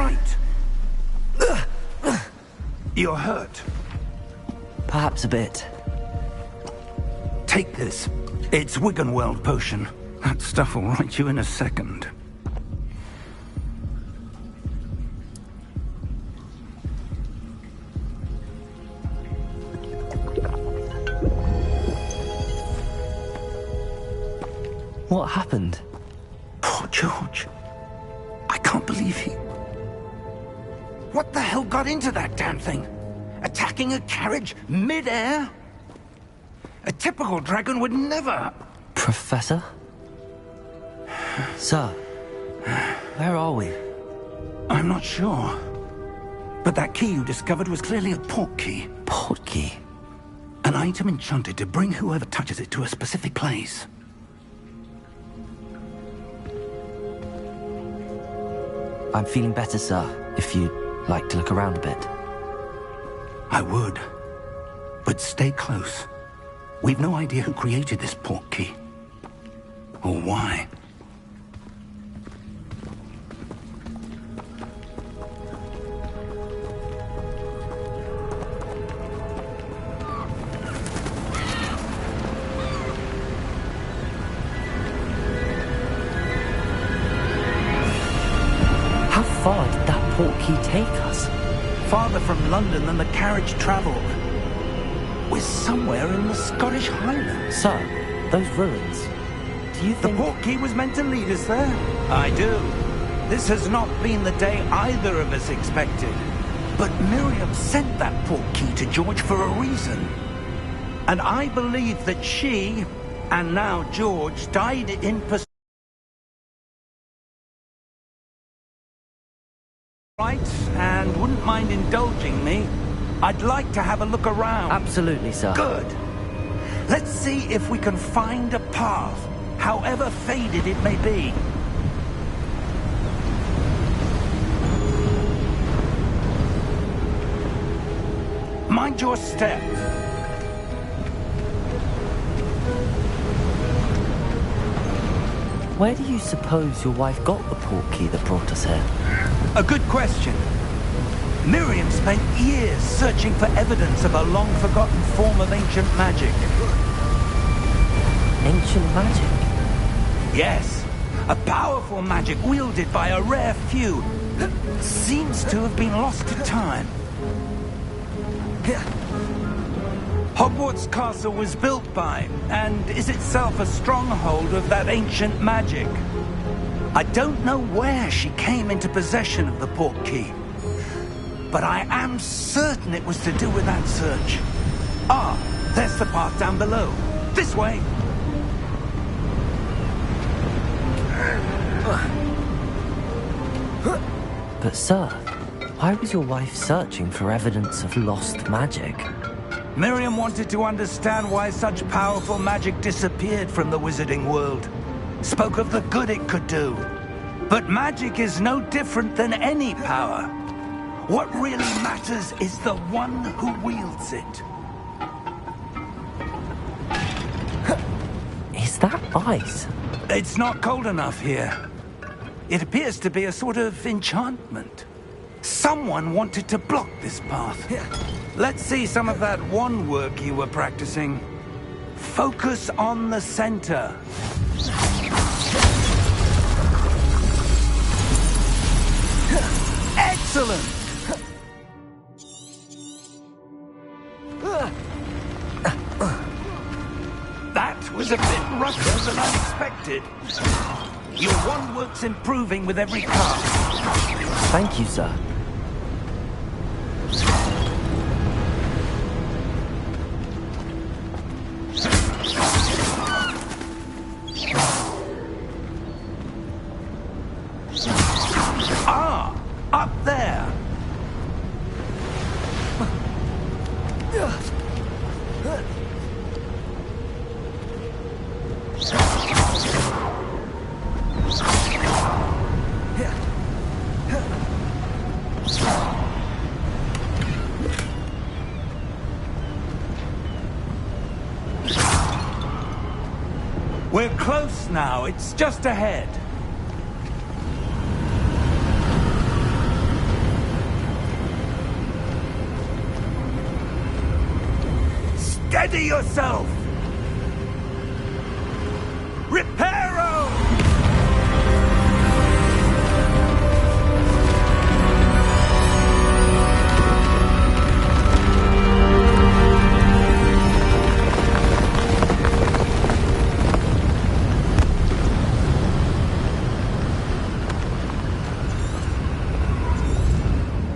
right. You're hurt. Perhaps a bit. Take this. It's Wiggenweld potion. That stuff will right you in a second. What happened? Poor George. I can't believe he... What the hell got into that damn thing? Attacking a carriage mid-air? A typical dragon would never... Professor? Sir, where are we? I'm not sure. But that key you discovered was clearly a port key. Port key? An item enchanted to bring whoever touches it to a specific place. I'm feeling better, sir, if you'd like to look around a bit. I would. But stay close. We've no idea who created this port key. Or why. How far did that port key take us? Farther from London than the carriage travelled. We're somewhere in the Scottish Highlands. Sir, those ruins. Do you think... The port key was meant to lead us there? I do. This has not been the day either of us expected. But Miriam sent that port key to George for a reason. And I believe that she, and now George, died in pursuit. Right, and wouldn't mind indulging me. I'd like to have a look around. Absolutely, sir. Good. Let's see if we can find a path, however faded it may be. Mind your step. Where do you suppose your wife got the port key that brought us here? A good question. Miriam spent years searching for evidence of a long-forgotten form of ancient magic. Ancient magic? Yes. A powerful magic wielded by a rare few that seems to have been lost to time. Hogwarts Castle was built by, and is itself a stronghold of that ancient magic. I don't know where she came into possession of the port key, but I am certain it was to do with that search. Ah, there's the path down below. This way. But sir, why was your wife searching for evidence of lost magic? Miriam wanted to understand why such powerful magic disappeared from the wizarding world. Spoke of the good it could do. But magic is no different than any power. What really matters is the one who wields it. Is that ice? It's not cold enough here. It appears to be a sort of enchantment. Someone wanted to block this path. Let's see some of that wand work you were practicing. Focus on the center. Excellent! That was a bit rougher than I expected. Your wand work's improving with every cast. Thank you, sir. Ah! Up there! We're close now. It's just ahead. Steady yourself! Reparo!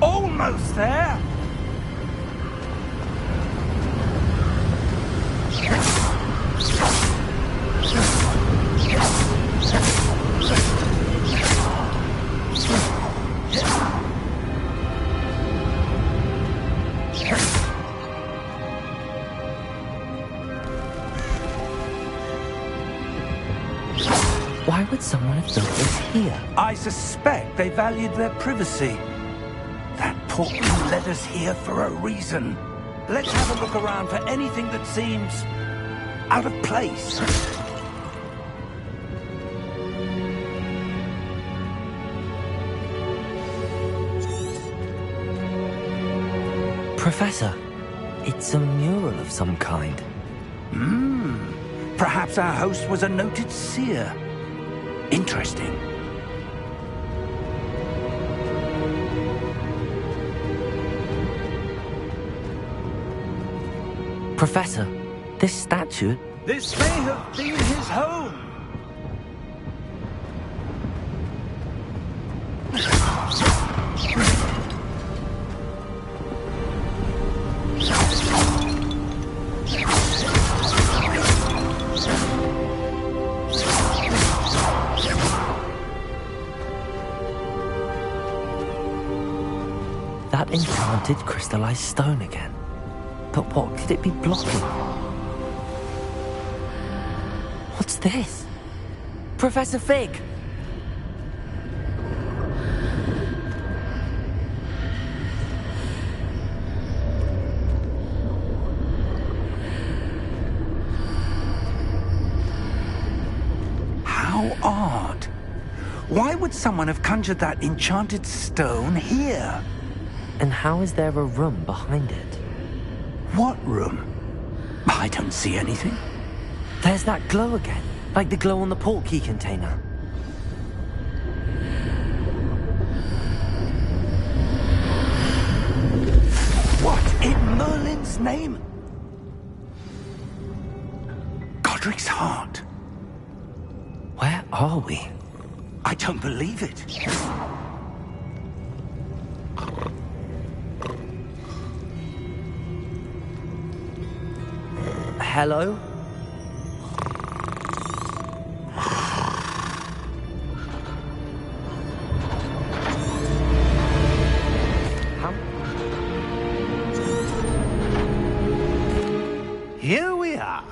Almost there! Why would someone have built this here? I suspect they valued their privacy. That portal led us here for a reason. Let's have a look around for anything that seems out of place. Professor, it's a mural of some kind. Perhaps our host was a noted seer. Interesting. Professor, this statue... This may have been his home. That enchanted crystallized stone again. But what could it be blocking? What's this? Professor Fig! How odd. Why would someone have conjured that enchanted stone here? And how is there a room behind it? What room? I don't see anything. There's that glow again, like the glow on the portkey container. What in Merlin's name? Godric's heart. Where are we? I don't believe it. Hello? Here we are.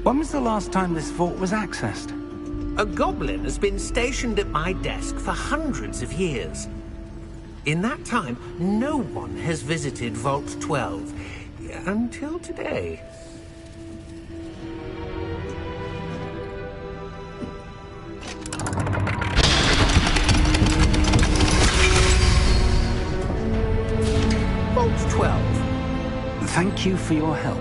When was the last time this vault was accessed? A goblin has been stationed at my desk for hundreds of years. In that time, no one has visited Vault 12 until today. Vault 12. Thank you for your help.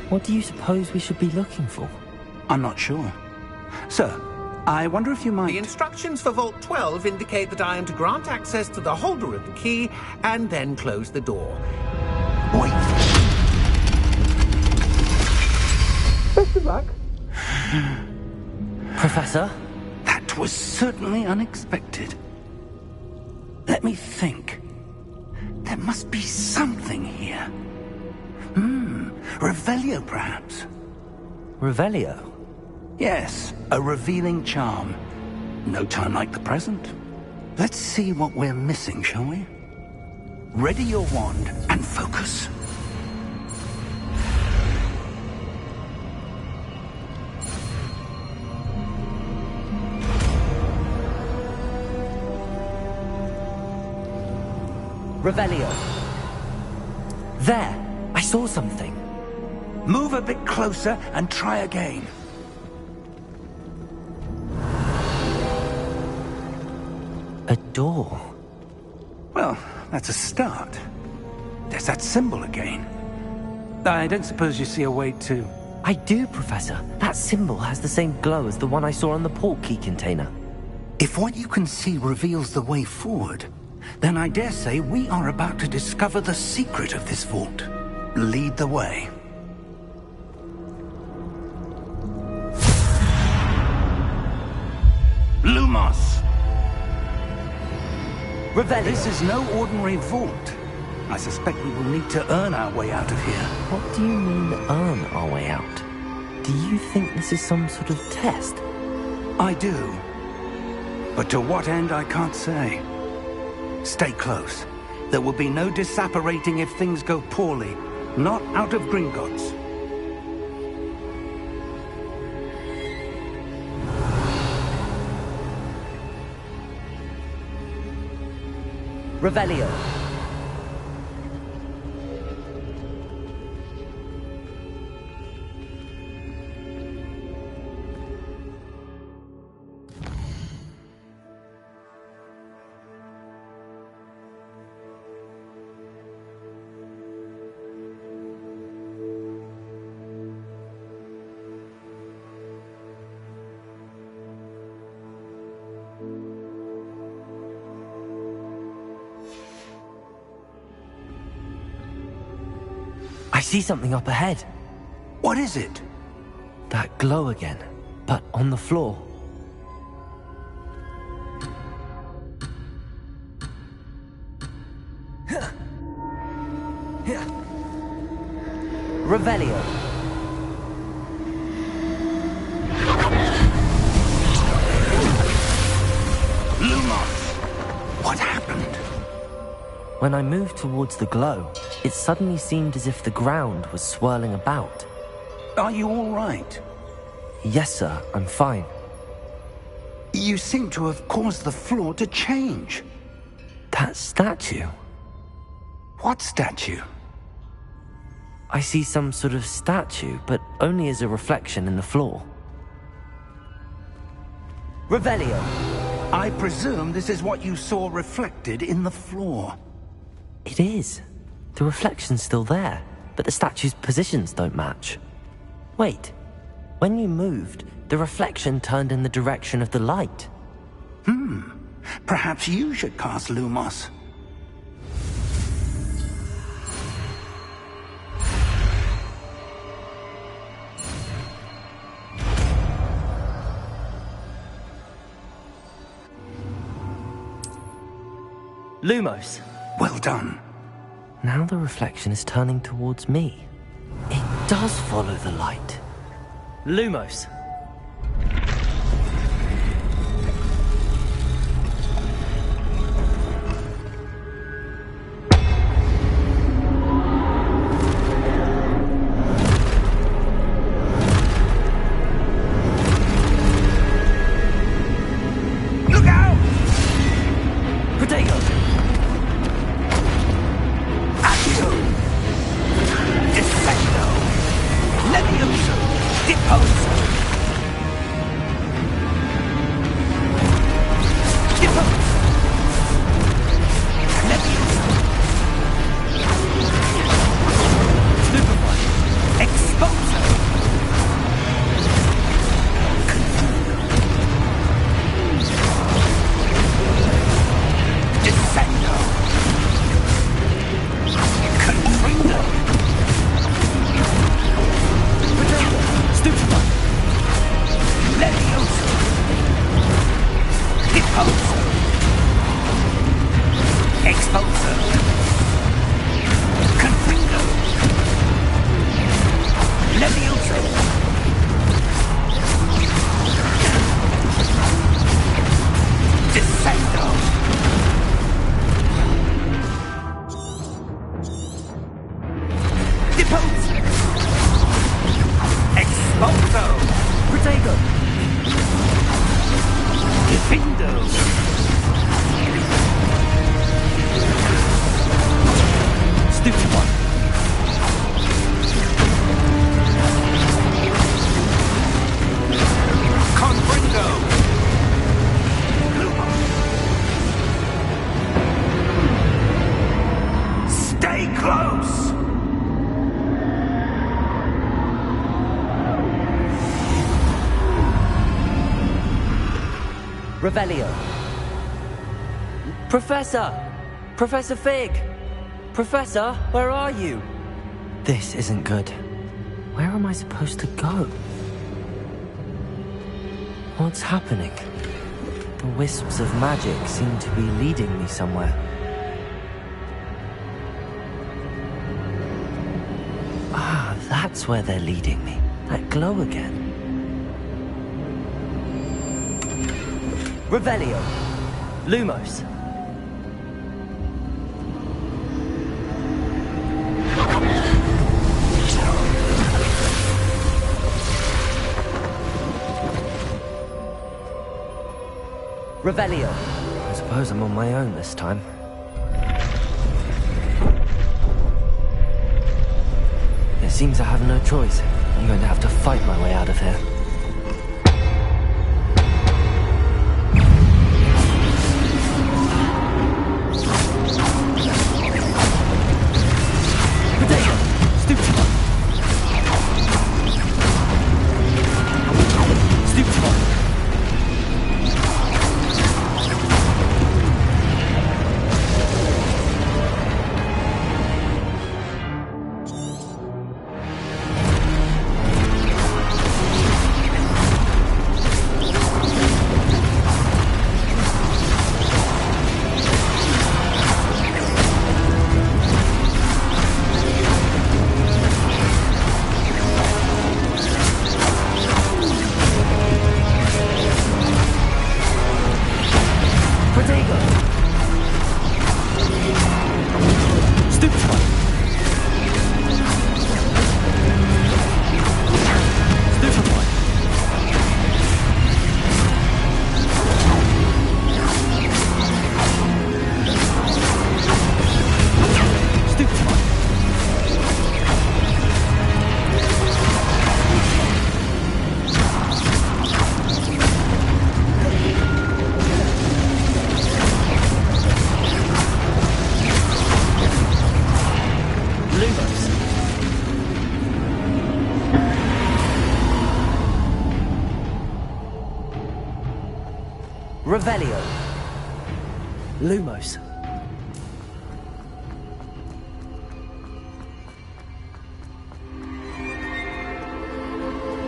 What do you suppose we should be looking for? I'm not sure. Sir, I wonder if you The might... instructions for Vault 12 indicate that I am to grant access to the holder of the key and then close the door. Wait. Best of luck. Professor? That was certainly unexpected. Let me think. There must be something here. Revelio, perhaps? Revelio? Yes, a revealing charm. No time like the present. Let's see what we're missing, shall we? Ready your wand and focus. Revelio. There! I saw something. Move a bit closer and try again. A door. Well, that's a start. There's that symbol again. I don't suppose you see a way to... I do, Professor. That symbol has the same glow as the one I saw on the port key container. If what you can see reveals the way forward, then I dare say we are about to discover the secret of this vault. Lead the way. Lumos! Revelio. This is no ordinary vault. I suspect we will need to earn our way out of here. What do you mean, earn our way out? Do you think this is some sort of test? I do. But to what end, I can't say. Stay close. There will be no disapparating if things go poorly. Not out of Gringotts. Revelio. I see something up ahead. What is it? That glow again, but on the floor. Revelio. Lumos! What happened? When I moved towards the glow, it suddenly seemed as if the ground was swirling about. Are you all right? Yes, sir, I'm fine. You seem to have caused the floor to change. That statue. What statue? I see some sort of statue, but only as a reflection in the floor. Revelio. I presume this is what you saw reflected in the floor. It is. The reflection's still there, but the statue's positions don't match. Wait. When you moved, the reflection turned in the direction of the light. Perhaps you should cast Lumos. Lumos. Well done. Now the reflection is turning towards me. It does follow the light. Lumos. Look out! Protego. Accio! Descendo! Levioso! Deposo! Deposo! Levioso! Stupefy! Exposo! Descendo! Confringo! Stupefy. Levioso! Deposo! Exposo! Confringo! Levioso! Descendo! Deposo! Exposo! Protego. Defindo! Revelio. Professor! Professor Fig! Professor, where are you? This isn't good. Where am I supposed to go? What's happening? The wisps of magic seem to be leading me somewhere. Ah, that's where they're leading me. That glow again. Revelio. Lumos. Revelio. I suppose I'm on my own this time. It seems I have no choice. I'm going to have to fight my way out of here. Revelio. Lumos.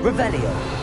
Revelio.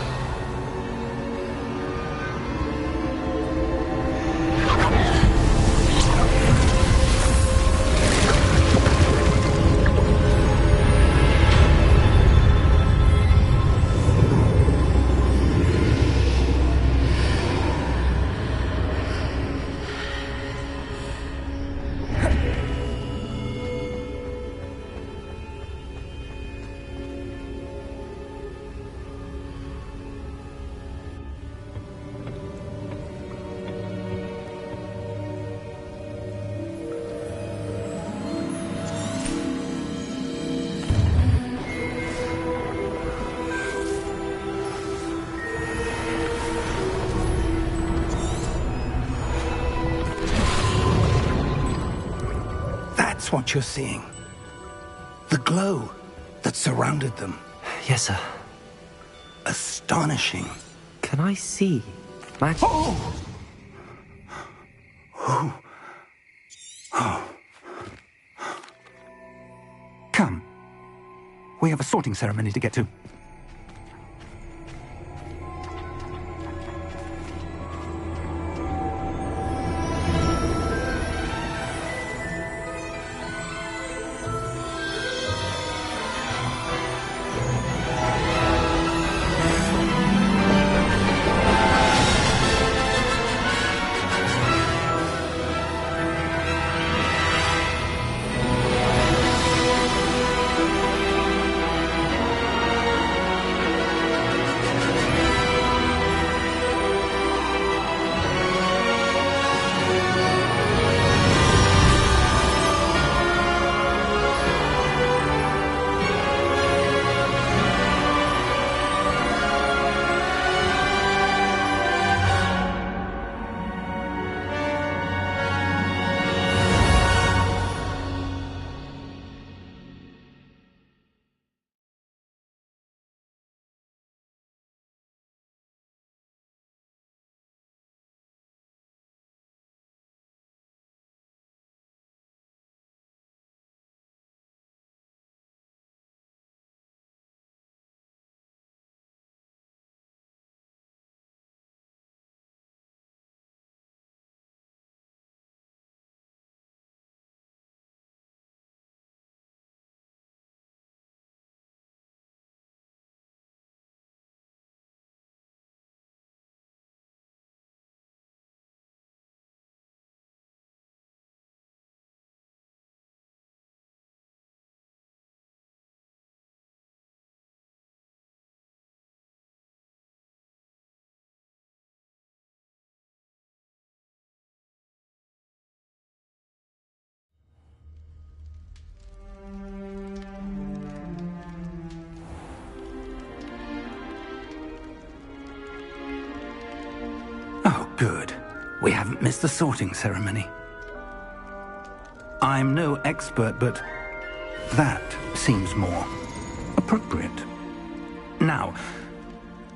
That's what you're seeing. The glow that surrounded them. Yes, sir. Astonishing. Can I see magic? Oh! Oh. Oh. Come. We have a sorting ceremony to get to. Good. We haven't missed the sorting ceremony. I'm no expert, but that seems more appropriate. Now,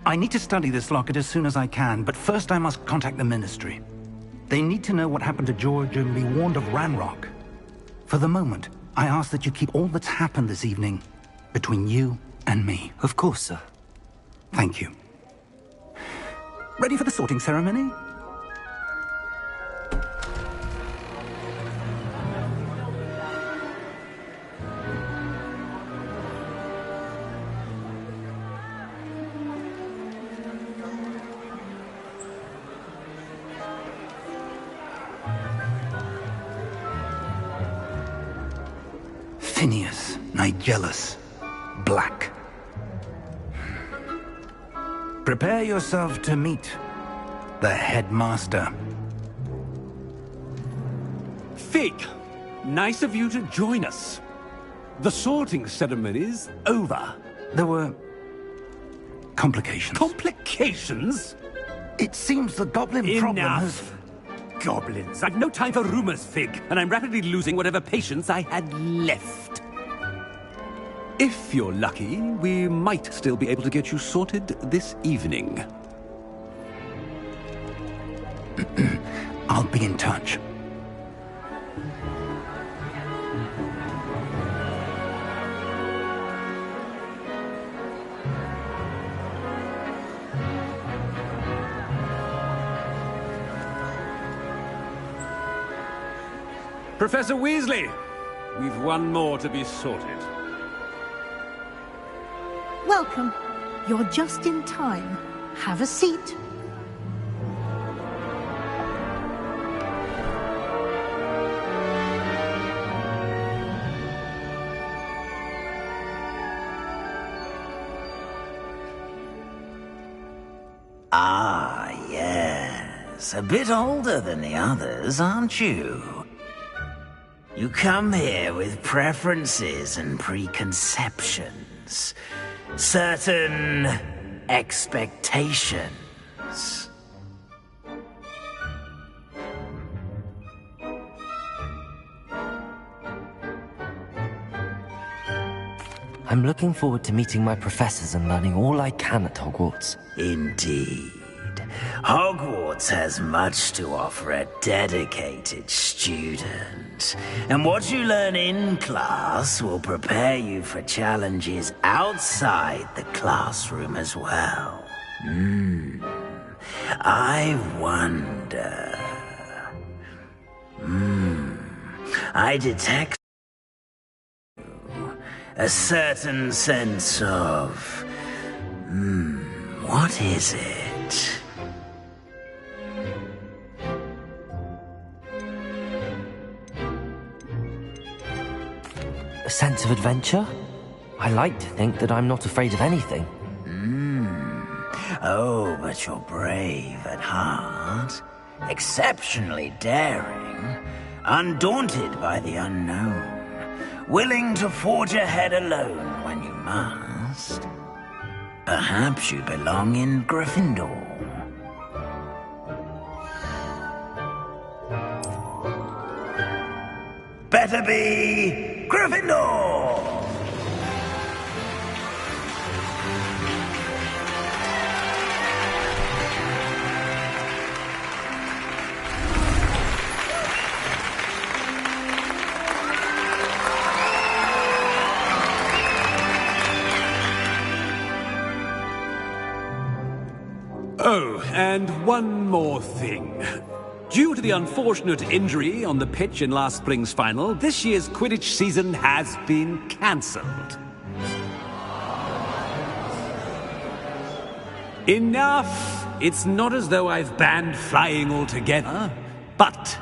I need to study this locket as soon as I can, but first I must contact the Ministry. They need to know what happened to George and be warned of Ranrock. For the moment, I ask that you keep all that's happened this evening between you and me. Of course, sir. Thank you. Ready for the sorting ceremony? Phineas, Nigellus, Black. Prepare yourself to meet the headmaster. Fig, nice of you to join us. The sorting ceremony's over. There were complications. Complications? It seems the goblin problem has... Enough! Goblins. I've no time for rumors, Fig, and I'm rapidly losing whatever patience I had left. If you're lucky, we might still be able to get you sorted this evening. I'll be in touch. Professor Weasley, we've one more to be sorted. Welcome. You're just in time. Have a seat. Ah, yes. A bit older than the others, aren't you? You come here with preferences and preconceptions. Certain expectations. I'm looking forward to meeting my professors and learning all I can at Hogwarts. Indeed. Hogwarts has much to offer a dedicated student. And what you learn in class will prepare you for challenges outside the classroom as well. I wonder... I detect a certain sense of... what is it? A sense of adventure? I like to think that I'm not afraid of anything. Oh, but you're brave at heart. Exceptionally daring. Undaunted by the unknown. Willing to forge ahead alone when you must. Perhaps you belong in Gryffindor. Better be Gryffindor! Oh, and one more thing. Due to the unfortunate injury on the pitch in last spring's final, this year's Quidditch season has been cancelled. Enough! It's not as though I've banned flying altogether, but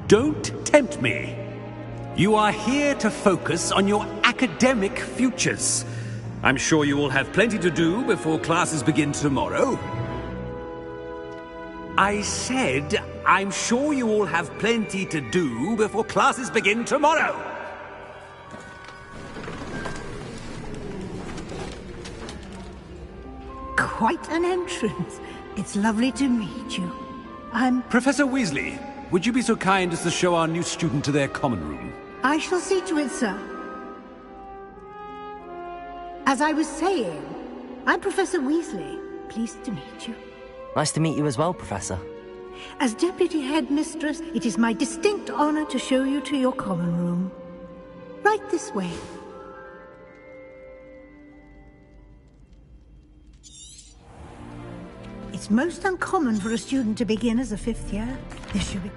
don't tempt me. You are here to focus on your academic futures. I'm sure you will have plenty to do before classes begin tomorrow. I said, I'm sure you all have plenty to do before classes begin tomorrow. Quite an entrance. It's lovely to meet you. Professor Weasley, would you be so kind as to show our new student to their common room? I shall see to it, sir. As I was saying, I'm Professor Weasley. Pleased to meet you. Nice to meet you as well, Professor. As Deputy Headmistress, it is my distinct honor to show you to your common room. Right this way. It's most uncommon for a student to begin as a 5th year. This should be...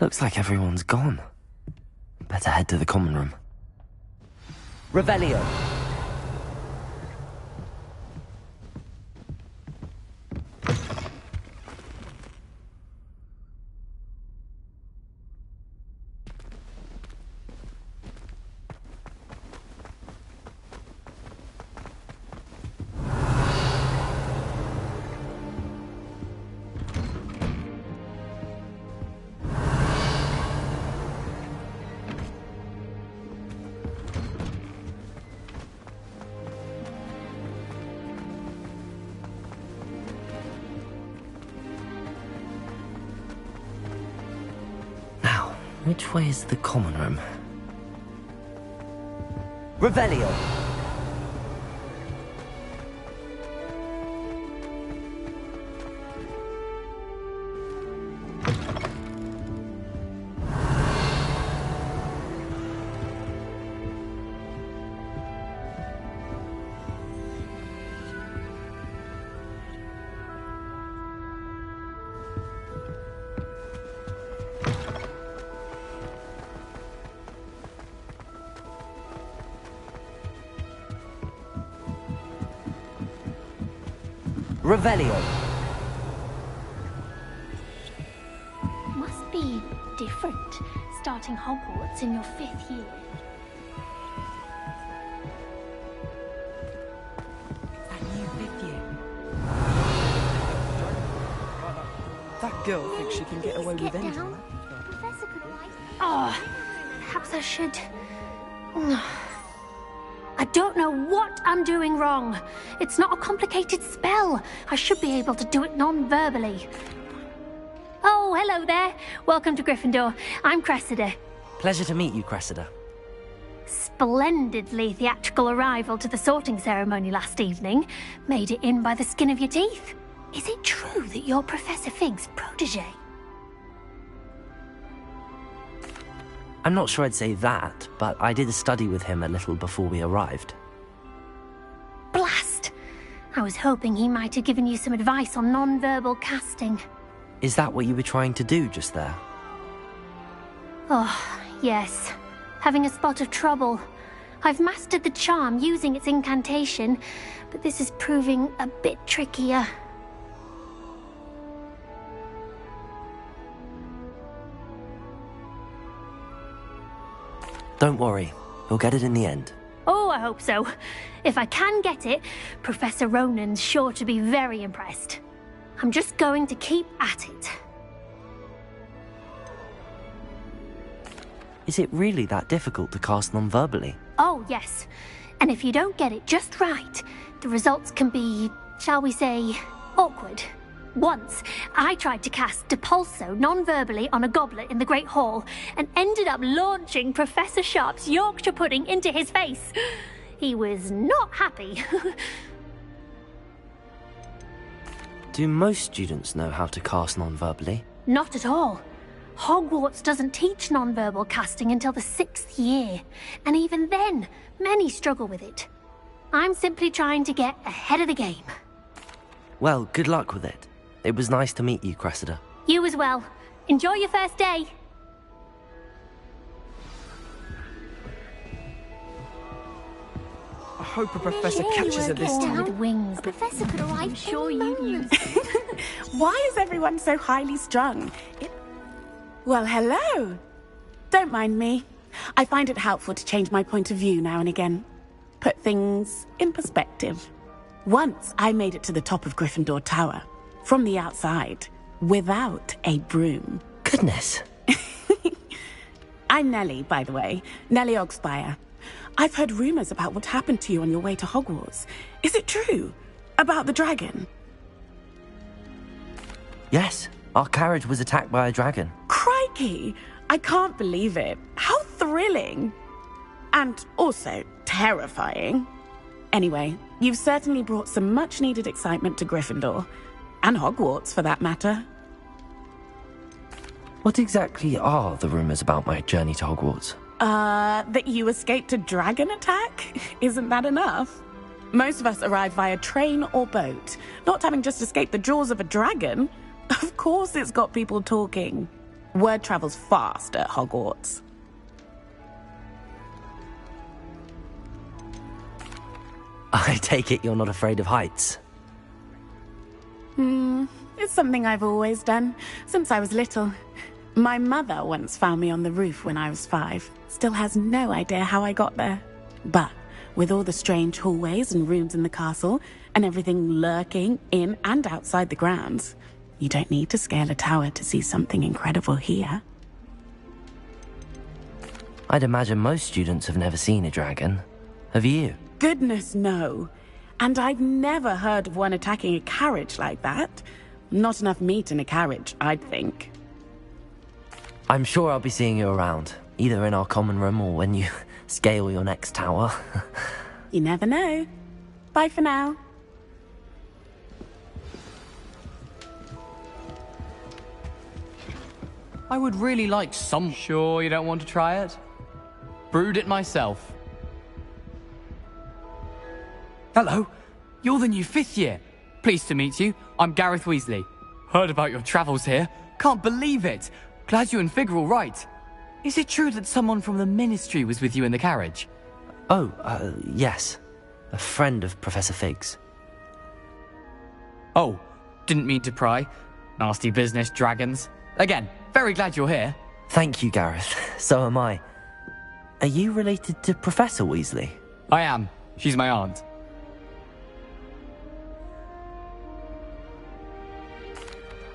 Looks like everyone's gone. Better head to the common room. Revelio. Which way is the common room? Revelio! Revelio. Must be different, starting Hogwarts in your 5th year. That new 5th year. That girl thinks she can get away with anything. Professor could write. Oh, perhaps I should. I don't know what I'm doing wrong. It's not a complicated spell. I should be able to do it non-verbally. Oh, hello there. Welcome to Gryffindor. I'm Cressida. Pleasure to meet you, Cressida. Splendidly theatrical arrival to the sorting ceremony last evening. Made it in by the skin of your teeth. Is it true that you're Professor Fig's protege? I'm not sure I'd say that, but I did study with him a little before we arrived. Blast! I was hoping he might have given you some advice on non-verbal casting. Is that what you were trying to do just there? Oh, yes. Having a spot of trouble. I've mastered the charm using its incantation, but this is proving a bit trickier. Don't worry, you'll get it in the end. Oh, I hope so. If I can get it, Professor Ronan's sure to be very impressed. I'm just going to keep at it. Is it really that difficult to cast non-verbally? Oh, yes. And if you don't get it just right, the results can be, shall we say, awkward. Once, I tried to cast Depulso non-verbally on a goblet in the Great Hall and ended up launching Professor Sharp's Yorkshire pudding into his face. He was not happy. Do most students know how to cast non-verbally? Not at all. Hogwarts doesn't teach non-verbal casting until the 6th year, and even then, many struggle with it. I'm simply trying to get ahead of the game. Well, good luck with it. It was nice to meet you, Cressida. You as well. Enjoy your first day. I hope a professor catches her this time. With wings. A professor could arrive. I'm sure you'd use. Why is everyone so highly strung? Well, hello. Don't mind me. I find it helpful to change my point of view now and again. Put things in perspective. Once I made it to the top of Gryffindor Tower, from the outside, without a broom. Goodness. I'm Nellie, by the way. Nellie Ogspire. I've heard rumors about what happened to you on your way to Hogwarts. Is it true? About the dragon? Yes, our carriage was attacked by a dragon. Crikey! I can't believe it. How thrilling! And also terrifying. Anyway, you've certainly brought some much-needed excitement to Gryffindor. And Hogwarts, for that matter. What exactly are the rumors about my journey to Hogwarts? That you escaped a dragon attack? Isn't that enough? Most of us arrive via train or boat, not having just escaped the jaws of a dragon. Of course it's got people talking. Word travels fast at Hogwarts. I take it you're not afraid of heights? It's something I've always done, since I was little. My mother once found me on the roof when I was 5. Still has no idea how I got there. But with all the strange hallways and rooms in the castle, and everything lurking in and outside the grounds, you don't need to scale a tower to see something incredible here. I'd imagine most students have never seen a dragon. Have you? Goodness, no. And I've never heard of one attacking a carriage like that. Not enough meat in a carriage, I'd think. I'm sure I'll be seeing you around, either in our common room or when you scale your next tower. You never know. Bye for now. I would really like some... Sure you don't want to try it? Brewed it myself. Hello, you're the new 5th year. Pleased to meet you. I'm Gareth Weasley. Heard about your travels here. Can't believe it. Glad you and Fig are all right. Is it true that someone from the Ministry was with you in the carriage? Oh, yes. A friend of Professor Fig's. Oh, didn't mean to pry. Nasty business, dragons. Again, very glad you're here. Thank you, Gareth. So am I. Are you related to Professor Weasley? I am. She's my aunt.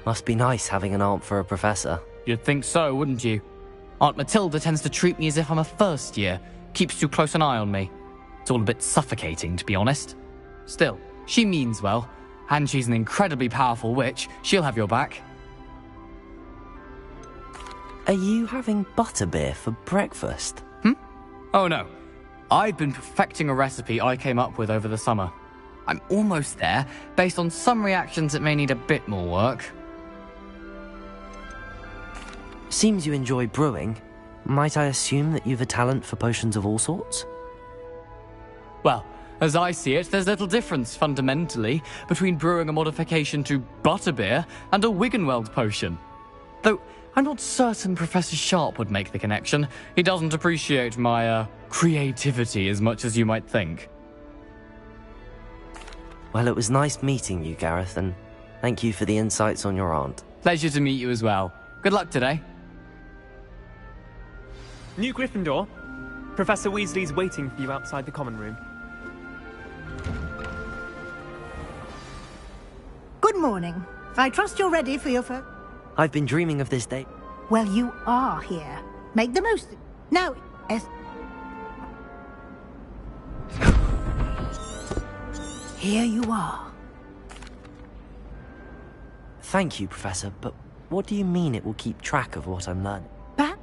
Must be nice having an aunt for a professor. You'd think so, wouldn't you? Aunt Matilda tends to treat me as if I'm a first year. Keeps too close an eye on me. It's all a bit suffocating, to be honest. Still, she means well. And she's an incredibly powerful witch. She'll have your back. Are you having butterbeer for breakfast? Oh no. I've been perfecting a recipe I came up with over the summer. I'm almost there, based on some reactions that may need a bit more work. Seems you enjoy brewing. Might I assume that you've a talent for potions of all sorts? Well, as I see it, there's little difference, fundamentally, between brewing a modification to butterbeer and a Wiggenweld potion. Though, I'm not certain Professor Sharp would make the connection. He doesn't appreciate my, creativity as much as you might think. Well, it was nice meeting you, Gareth, and thank you for the insights on your aunt. Pleasure to meet you as well. Good luck today. New Gryffindor. Professor Weasley's waiting for you outside the common room. Good morning. I trust you're ready for your first... I've been dreaming of this day. Well, you are here. Make the most of it. Now, yes. Here you are. Thank you, Professor, but what do you mean it will keep track of what I'm learning? That?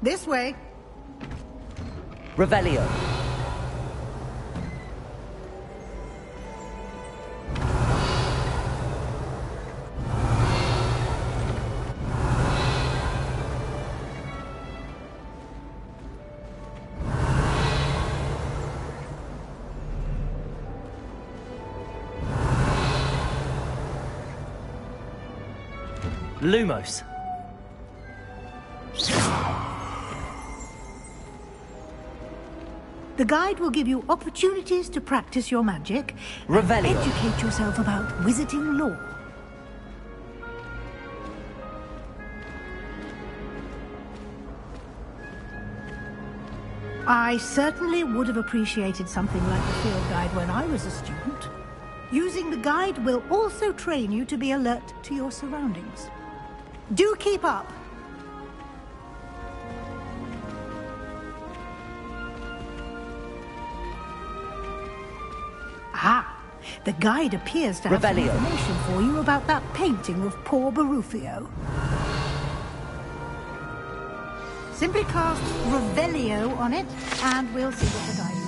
This way. Revelio. Lumos. The guide will give you opportunities to practice your magic and Revelio. educate yourself about wizarding lore. I certainly would have appreciated something like the field guide when I was a student. Using the guide will also train you to be alert to your surroundings. Do keep up! Ah, the guide appears to have some Revelio. information for you about that painting of poor Barufio. Simply cast Revelio on it, and we'll see what the guide says.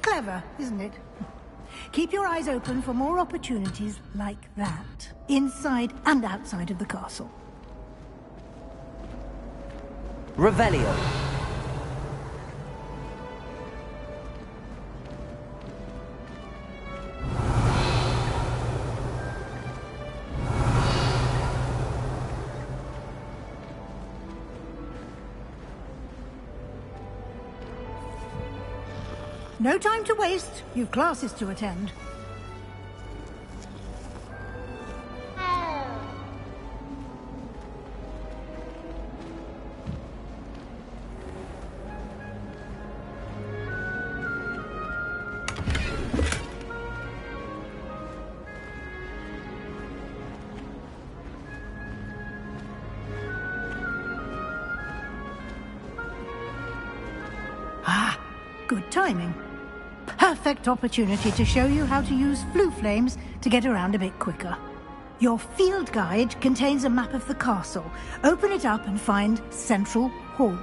Clever, isn't it? Keep your eyes open for more opportunities like that, inside and outside of the castle. Revelio. No time to waste. You've classes to attend. Ah, good timing. Perfect opportunity to show you how to use flue flames to get around a bit quicker. Your field guide contains a map of the castle. Open it up and find Central Hall.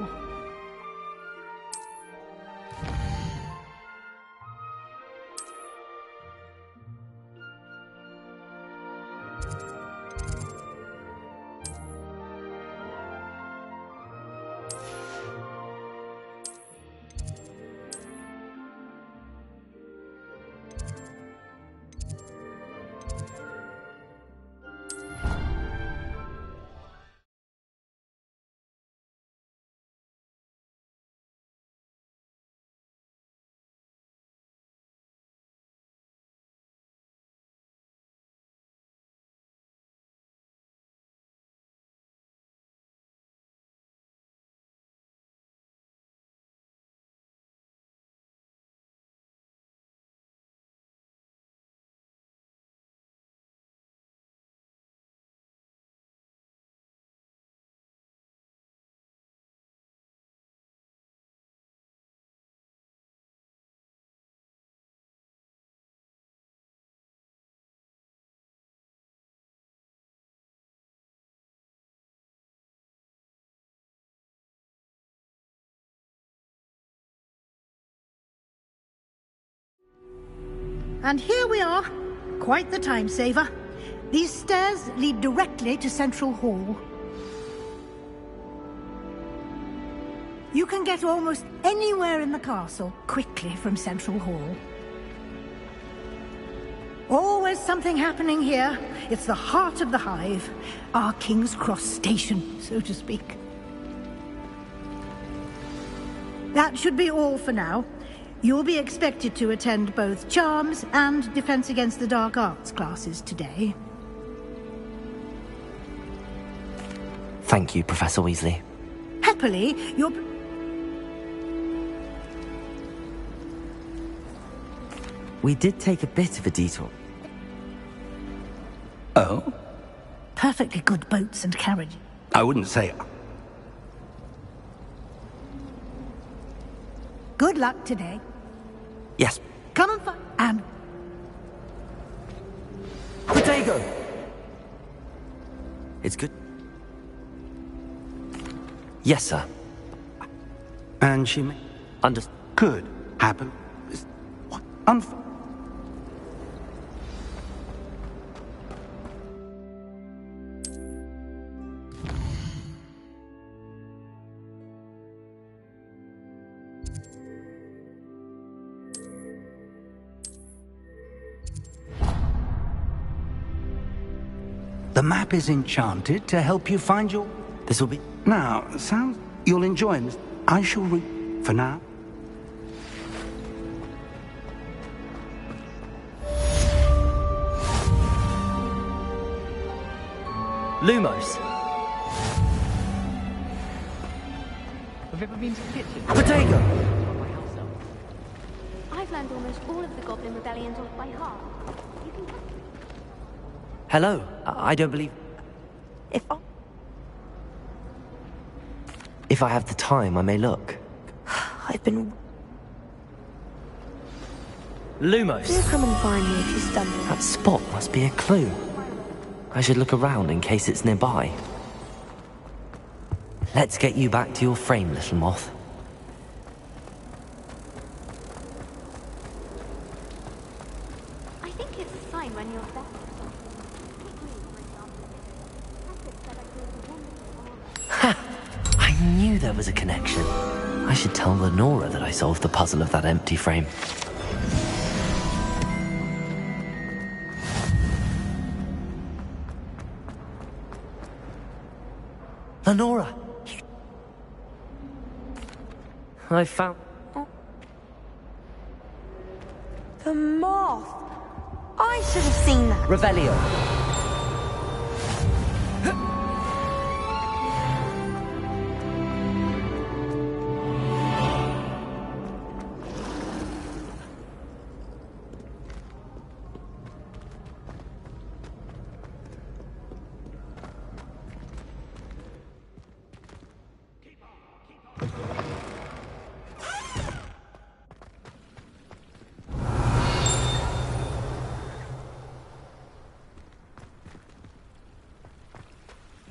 And here we are. Quite the time saver. These stairs lead directly to Central Hall. You can get almost anywhere in the castle quickly from Central Hall. Always something happening here. It's the heart of the hive. Our King's Cross station, so to speak. That should be all for now. You'll be expected to attend both Charms and Defense Against the Dark Arts classes today. Thank you, Professor Weasley. Happily, you're... We did take a bit of a detour. Oh? Perfectly good boats and carriage. I wouldn't say... Good luck today. Yes. Come and find... And... Potato! It's good. Yes, sir. And she may... Could happen. What? The map is enchanted to help you find your... This will be... Now, sounds... You'll enjoy this. I shall read for now. Lumos. Have you ever been to the kitchen? Protego! I've learned almost all of the Goblin Rebellions off by heart. You can... Hello. I don't believe... If I have the time, I may look. I've been... Lumos. Do come and find me if you stumble. That spot must be a clue. I should look around in case it's nearby. Let's get you back to your frame, little moth. I think it's a sign when you're back. Ha! I knew there was a connection. I should tell Lenora that I solved the puzzle of that empty frame. Lenora! I found... The moth! I should have seen that. Revelio.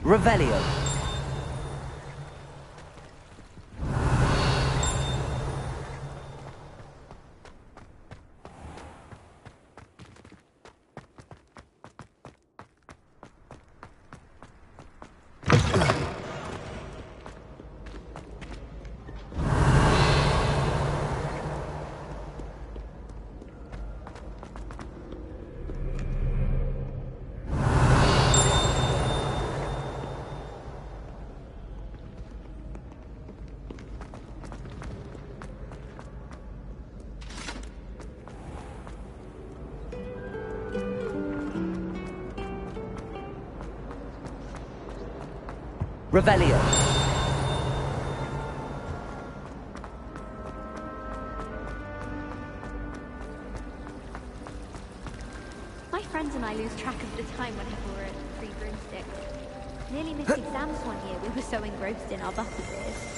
Revelio. Revelio. My friends and I lose track of the time whenever we're at Three Broomsticks. Nearly missed exams one year, we were so engrossed in our butterbeers.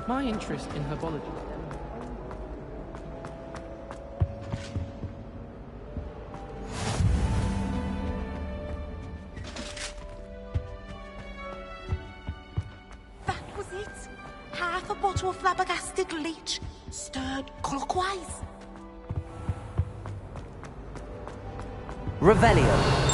My interest in herbology. That was it. Half a bottle of flabbergasted leech, stirred clockwise. Revelio.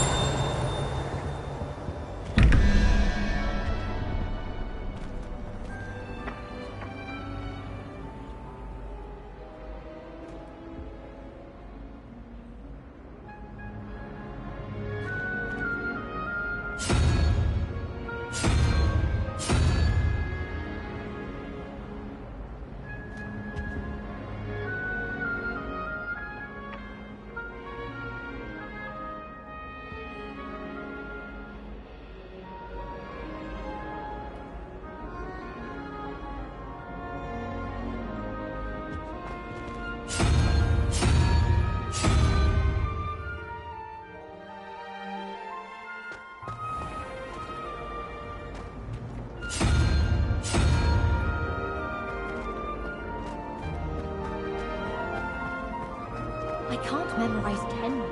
I can't memorize 10.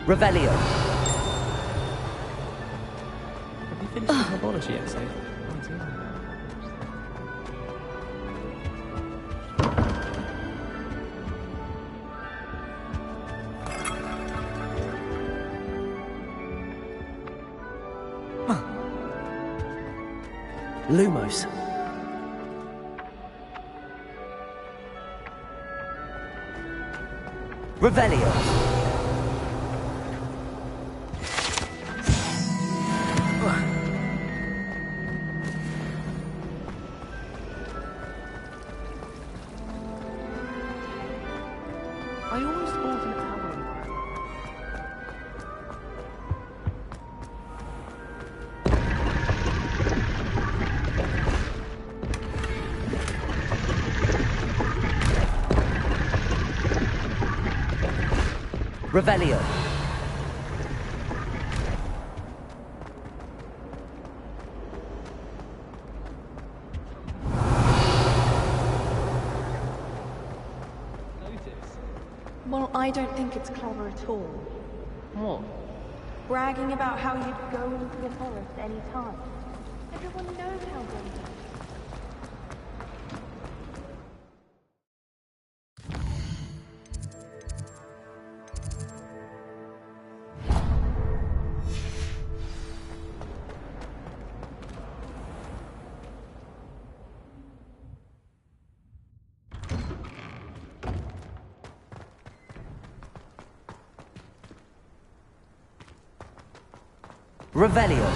Revelio. Have you finished the herbology essay? Lumos. Revelio. I always thought an owl environment. Revelio. Well, I don't think it's clever at all. What? Bragging about how you'd go into the forest any time. Everyone knows how good it is. Revelio.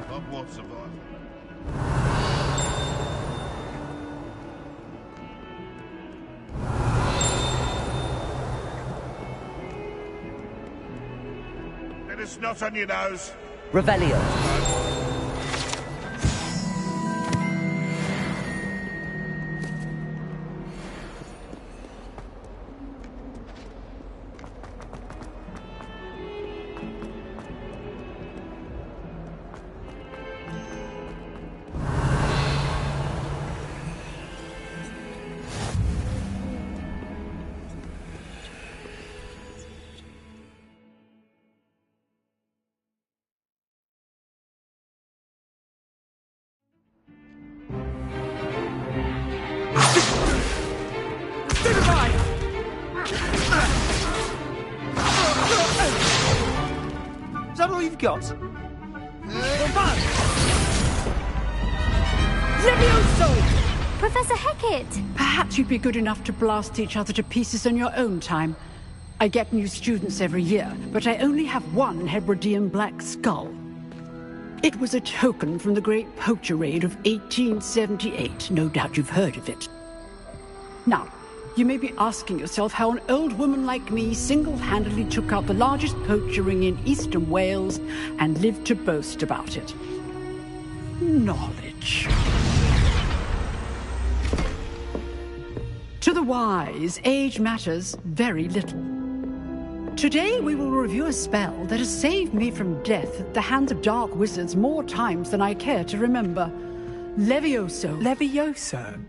Hogwarts survival. It's not on your nose. Revelio. Is that all you've got? Levioso! Professor Hecat! Perhaps you'd be good enough to blast each other to pieces in your own time. I get new students every year, but I only have one Hebridean black skull. It was a token from the Great Poacher Raid of 1878. No doubt you've heard of it. Now, you may be asking yourself how an old woman like me single-handedly took out the largest poacher ring in eastern Wales and lived to boast about it. Knowledge. To the wise, age matters very little. Today we will review a spell that has saved me from death at the hands of dark wizards more times than I care to remember. Levioso. Levioso?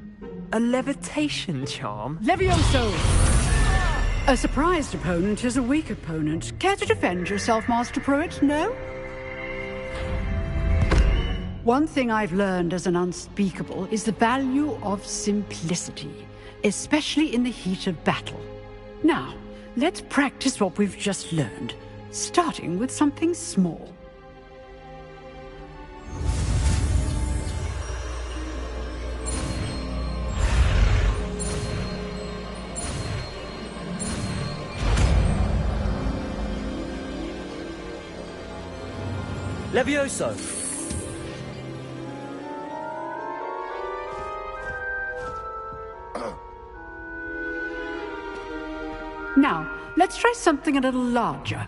A levitation charm? Levioso! A surprised opponent is a weak opponent. Care to defend yourself, Master Pruitt? No? One thing I've learned as an unspeakable is the value of simplicity, especially in the heat of battle. Now, let's practice what we've just learned, starting with something small. Levioso. Now, let's try something a little larger.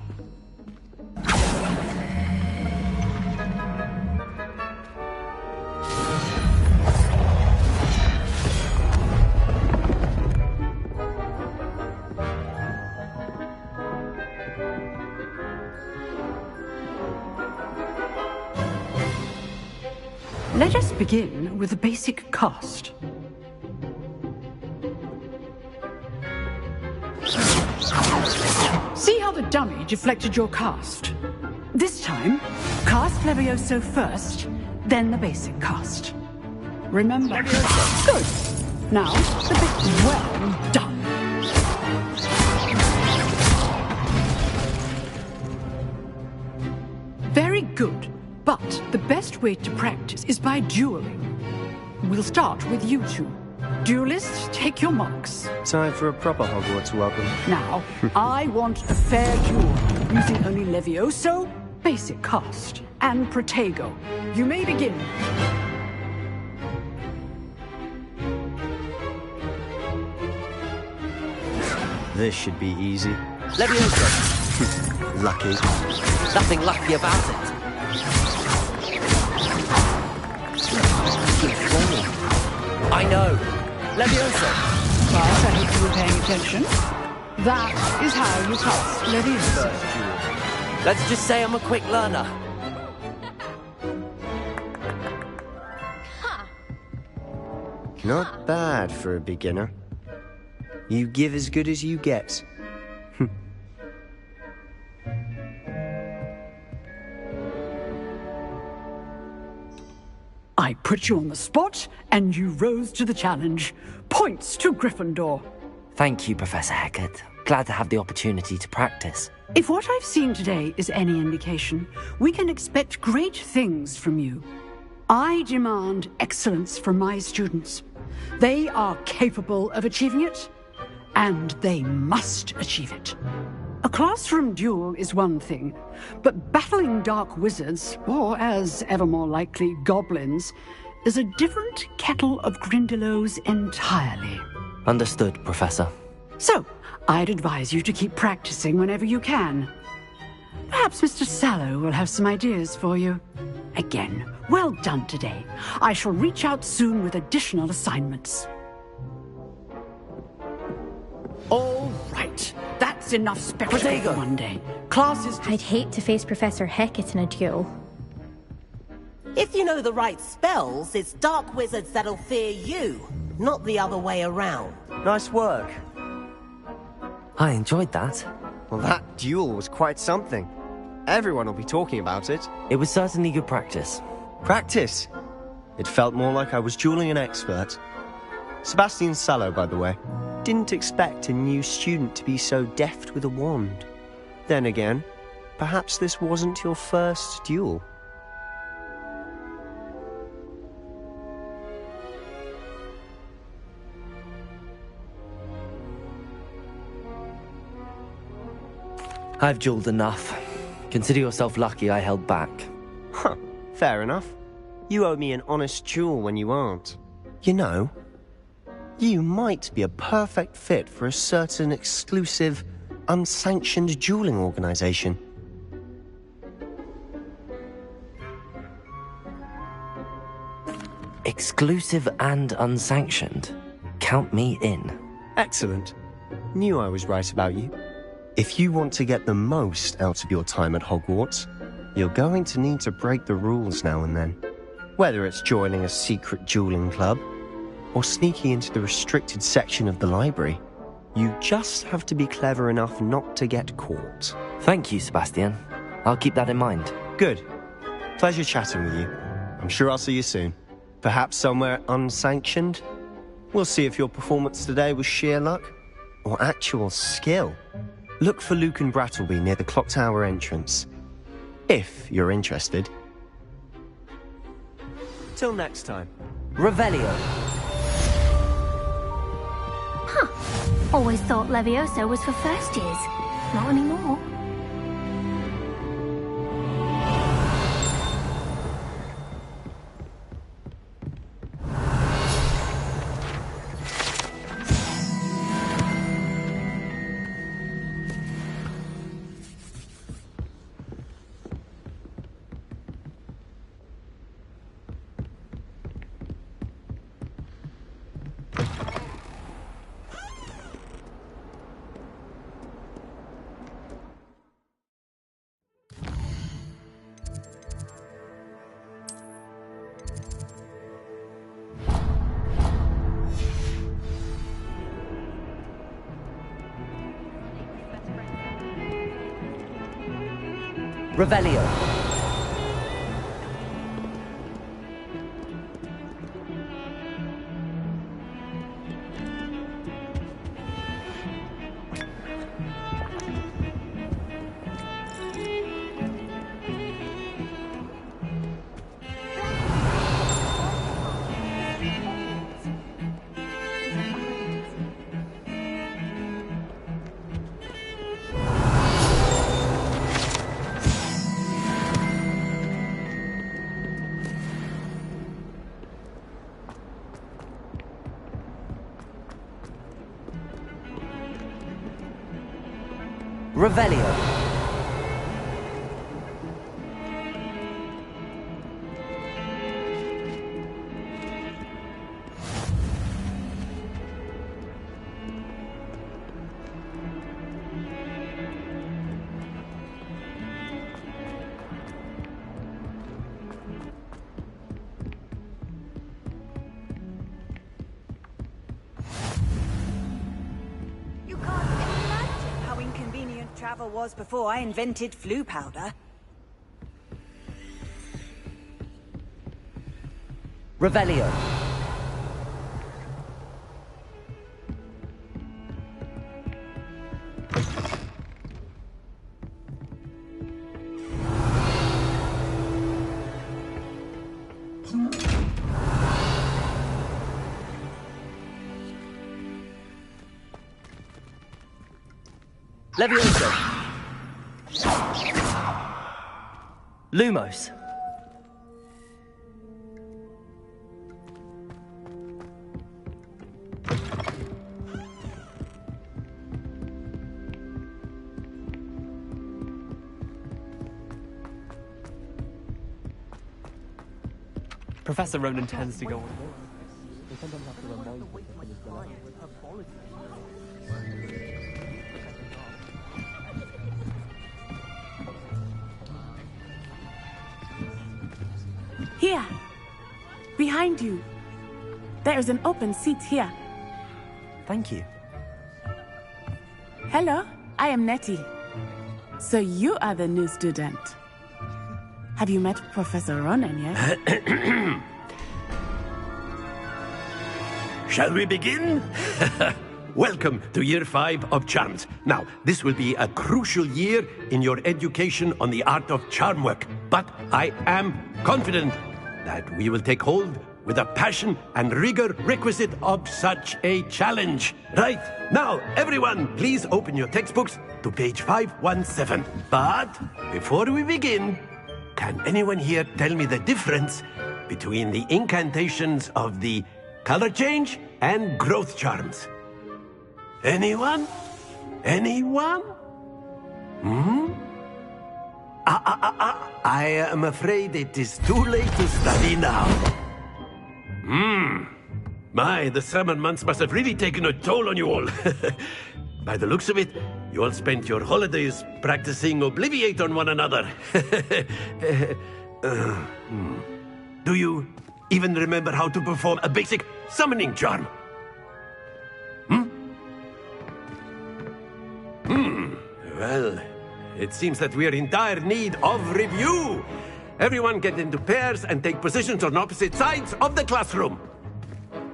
Let us begin with the basic cast. See how the dummy deflected your cast? This time, cast Levioso first, then the basic cast. Remember? Good. Now, the bit well done. Very good, but the best way to practice is by dueling. We'll start with you two. Duelists, take your marks. Time for a proper Hogwarts welcome. Now, I want a fair duel, using only Levioso, basic cast, and Protego. You may begin. This should be easy. Levioso. Lucky. Nothing lucky about it. I know. Levioso. Class, I hope you were paying attention. That is how you cast Levioso. Let's just say I'm a quick learner. Not bad for a beginner. You give as good as you get. I put you on the spot, and you rose to the challenge. Points to Gryffindor. Thank you, Professor Hecat. Glad to have the opportunity to practice. If what I've seen today is any indication, we can expect great things from you. I demand excellence from my students. They are capable of achieving it, and they must achieve it. A classroom duel is one thing, but battling dark wizards, or as ever more likely, goblins, is a different kettle of Grindylows entirely. Understood, Professor. So, I'd advise you to keep practicing whenever you can. Perhaps Mr. Sallow will have some ideas for you. Again, well done today. I shall reach out soon with additional assignments. All right. That's enough spectacle for one day. Classes... I'd hate to face Professor Hecat in a duel. If you know the right spells, it's dark wizards that'll fear you, not the other way around. Nice work. I enjoyed that. Well, that duel was quite something. Everyone will be talking about it. It was certainly good practice. Practice? It felt more like I was dueling an expert. Sebastian Sallow, by the way. Didn't expect a new student to be so deft with a wand. Then again, perhaps this wasn't your first duel. I've dueled enough. Consider yourself lucky I held back. Huh, fair enough. You owe me an honest duel when you aren't. You know, you might be a perfect fit for a certain exclusive, unsanctioned dueling organization. Exclusive and unsanctioned? Count me in. Excellent. Knew I was right about you. If you want to get the most out of your time at Hogwarts, you're going to need to break the rules now and then. Whether it's joining a secret dueling club, or sneaking into the restricted section of the library, you just have to be clever enough not to get caught. Thank you, Sebastian. I'll keep that in mind. Good. Pleasure chatting with you. I'm sure I'll see you soon. Perhaps somewhere unsanctioned? We'll see if your performance today was sheer luck, or actual skill. Look for Luke and Brattleby near the clock tower entrance. If you're interested. Till next time. Revelio. Huh. Always thought Levioso was for first years. Not anymore. Revelio. Revelio. You can't imagine how inconvenient travel was before I invented flu powder. Revelio. Levioso. Lumos. Professor Ronan tends to go on. They sometimes have to remind him that he's gonna Here! Behind you! There is an open seat here. Thank you. Hello, I am Nettie. So you are the new student. Have you met Professor Ronan yet? Shall we begin? Welcome to Year 5 of Charms. Now, this will be a crucial year in your education on the art of charm work. But I am confident that we will take hold with the passion and rigor requisite of such a challenge. Right, now, everyone, please open your textbooks to page 517. But before we begin, can anyone here tell me the difference between the incantations of the color change and growth charms? Anyone? Anyone? I am afraid it is too late to study now. My, the summer months must have really taken a toll on you all. By the looks of it, you all spent your holidays practicing Obliviate on one another. Do you even remember how to perform a basic summoning charm? Well, it seems that we are in dire need of review. Everyone get into pairs and take positions on opposite sides of the classroom.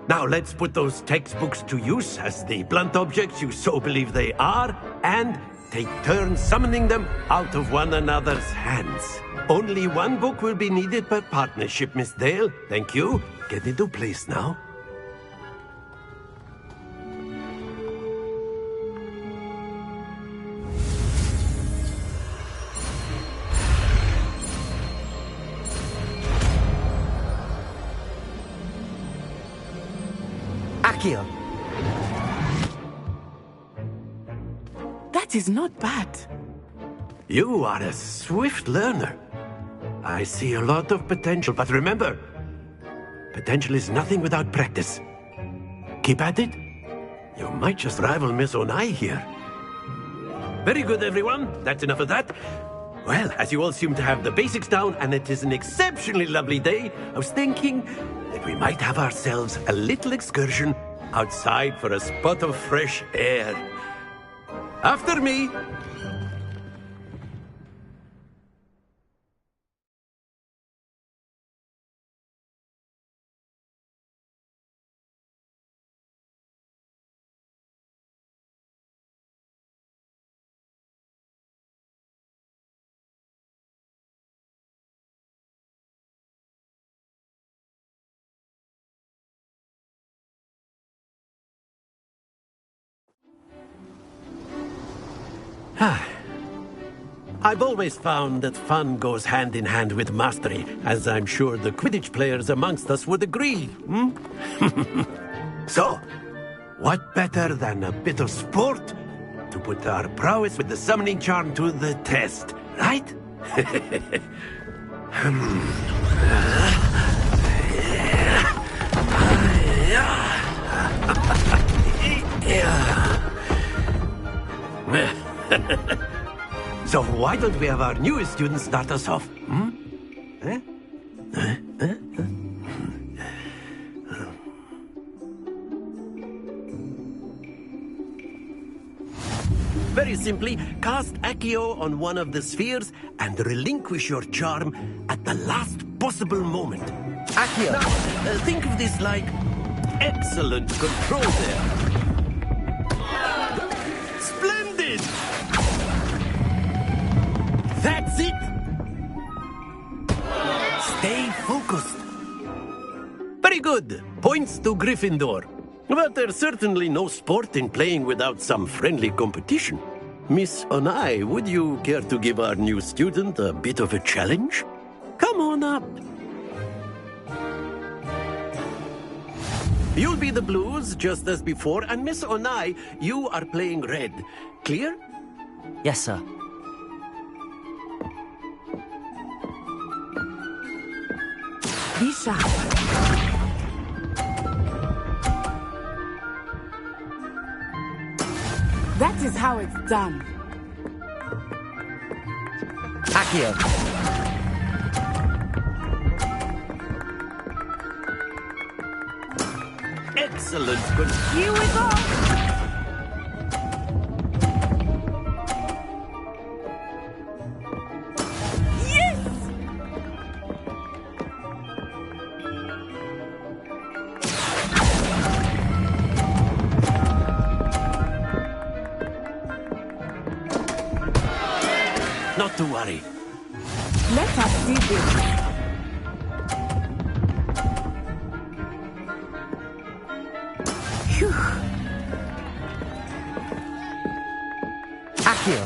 Now let's put those textbooks to use as the blunt objects you so believe they are, and take turns summoning them out of one another's hands. Only one book will be needed per partnership, Miss Dale. Thank you. Get into place now. Accio. That is not bad. You are a swift learner. I see a lot of potential, but remember, potential is nothing without practice. Keep at it. You might just rival Miss Onai here. Very good, everyone. That's enough of that. Well, as you all seem to have the basics down, and it is an exceptionally lovely day, I was thinking that we might have ourselves a little excursion outside for a spot of fresh air. After me. I've always found that fun goes hand in hand with mastery, as I'm sure the Quidditch players amongst us would agree. So, what better than a bit of sport to put our prowess with the summoning charm to the test, right? So why don't we have our newest student start us off? Very simply, cast Accio on one of the spheres and relinquish your charm at the last possible moment. Accio! Now, think of this like excellent control there. Splendid! That's it! Stay focused. Very good. Points to Gryffindor. But there's certainly no sport in playing without some friendly competition. Miss Onai, would you care to give our new student a bit of a challenge? Come on up. You'll be the blues, just as before, and Miss Onai, you are playing red. Clear? Yes, sir. Be sharp. That is how it's done. Accio. Excellent. Here we go. Not to worry. Let us see this. Phew. Accio.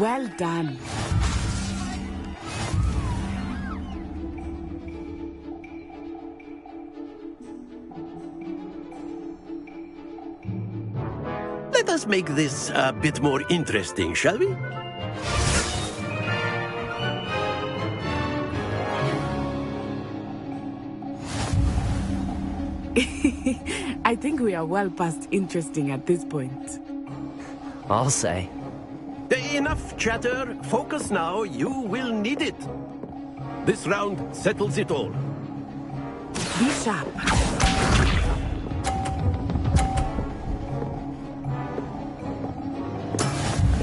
Well done. Let us make this a bit more interesting, shall we? I think we are well past interesting at this point. I'll say. Enough chatter. Focus now. You will need it. This round settles it all. Be sharp.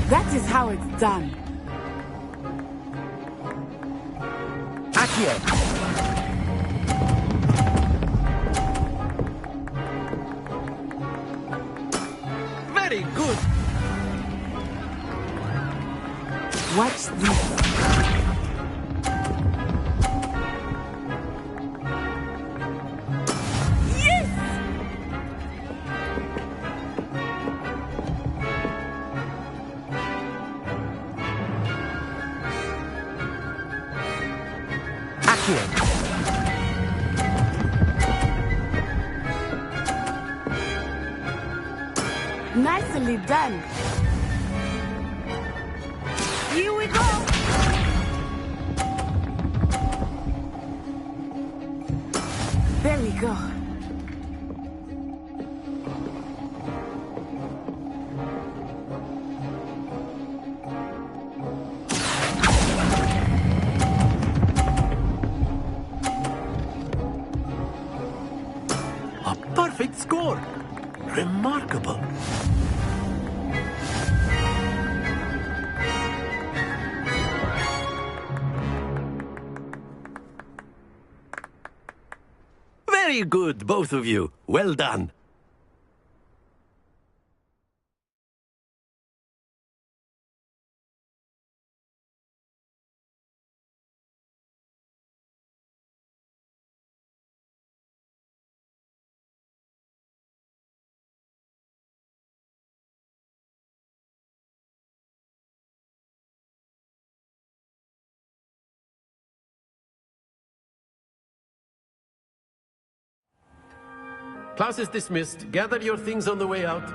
That is how it's done. Accio. Very good. Watch this. Yes! Accio. Nicely done. Here we go. There we go. A perfect score. Remarkable. Very good, both of you. Well done. class is dismissed. Gather your things on the way out.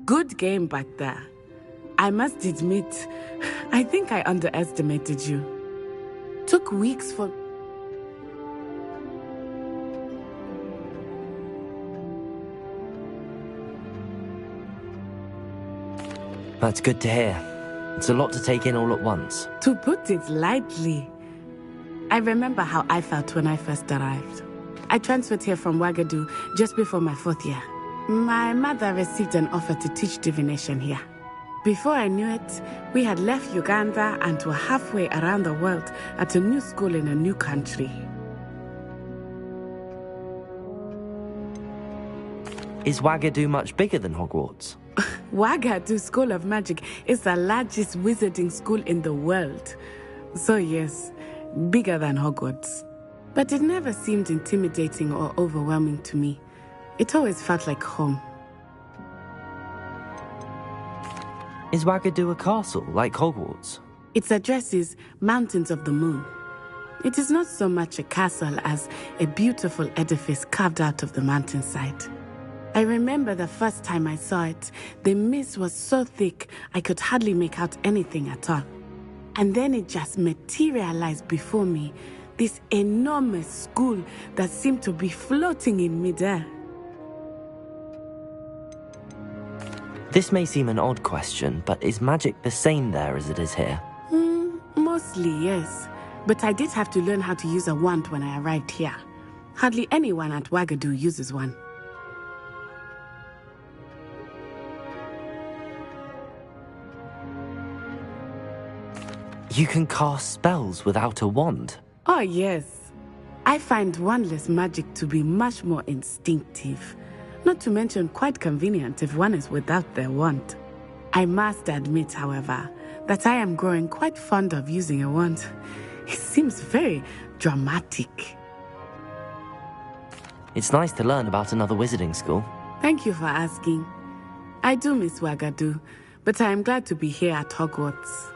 Good game back there. I must admit, I think I underestimated you. Took weeks for... That's good to hear. It's a lot to take in all at once. To put it lightly, I remember how I felt when I first arrived. I transferred here from Wagadu just before my 4th year. My mother received an offer to teach divination here. Before I knew it, we had left Uganda and were halfway around the world at a new school in a new country. Is Wagadu much bigger than Hogwarts? Wagadu School of Magic is the largest wizarding school in the world. So yes, bigger than Hogwarts. But it never seemed intimidating or overwhelming to me. It always felt like home. Is Wagadu a castle, like Hogwarts? Its address is Mountains of the Moon. It is not so much a castle as a beautiful edifice carved out of the mountainside. I remember the first time I saw it, the mist was so thick I could hardly make out anything at all. And then it just materialized before me, this enormous school that seemed to be floating in midair. This may seem an odd question, but is magic the same there as it is here? Mostly, yes. But I did have to learn how to use a wand when I arrived here. Hardly anyone at Wagadu uses one. You can cast spells without a wand? Oh, yes. I find wandless magic to be much more instinctive. Not to mention quite convenient if one is without their wand. I must admit, however, that I am growing quite fond of using a wand. It seems very dramatic. It's nice to learn about another wizarding school. Thank you for asking. I do miss Wagadu, but I am glad to be here at Hogwarts.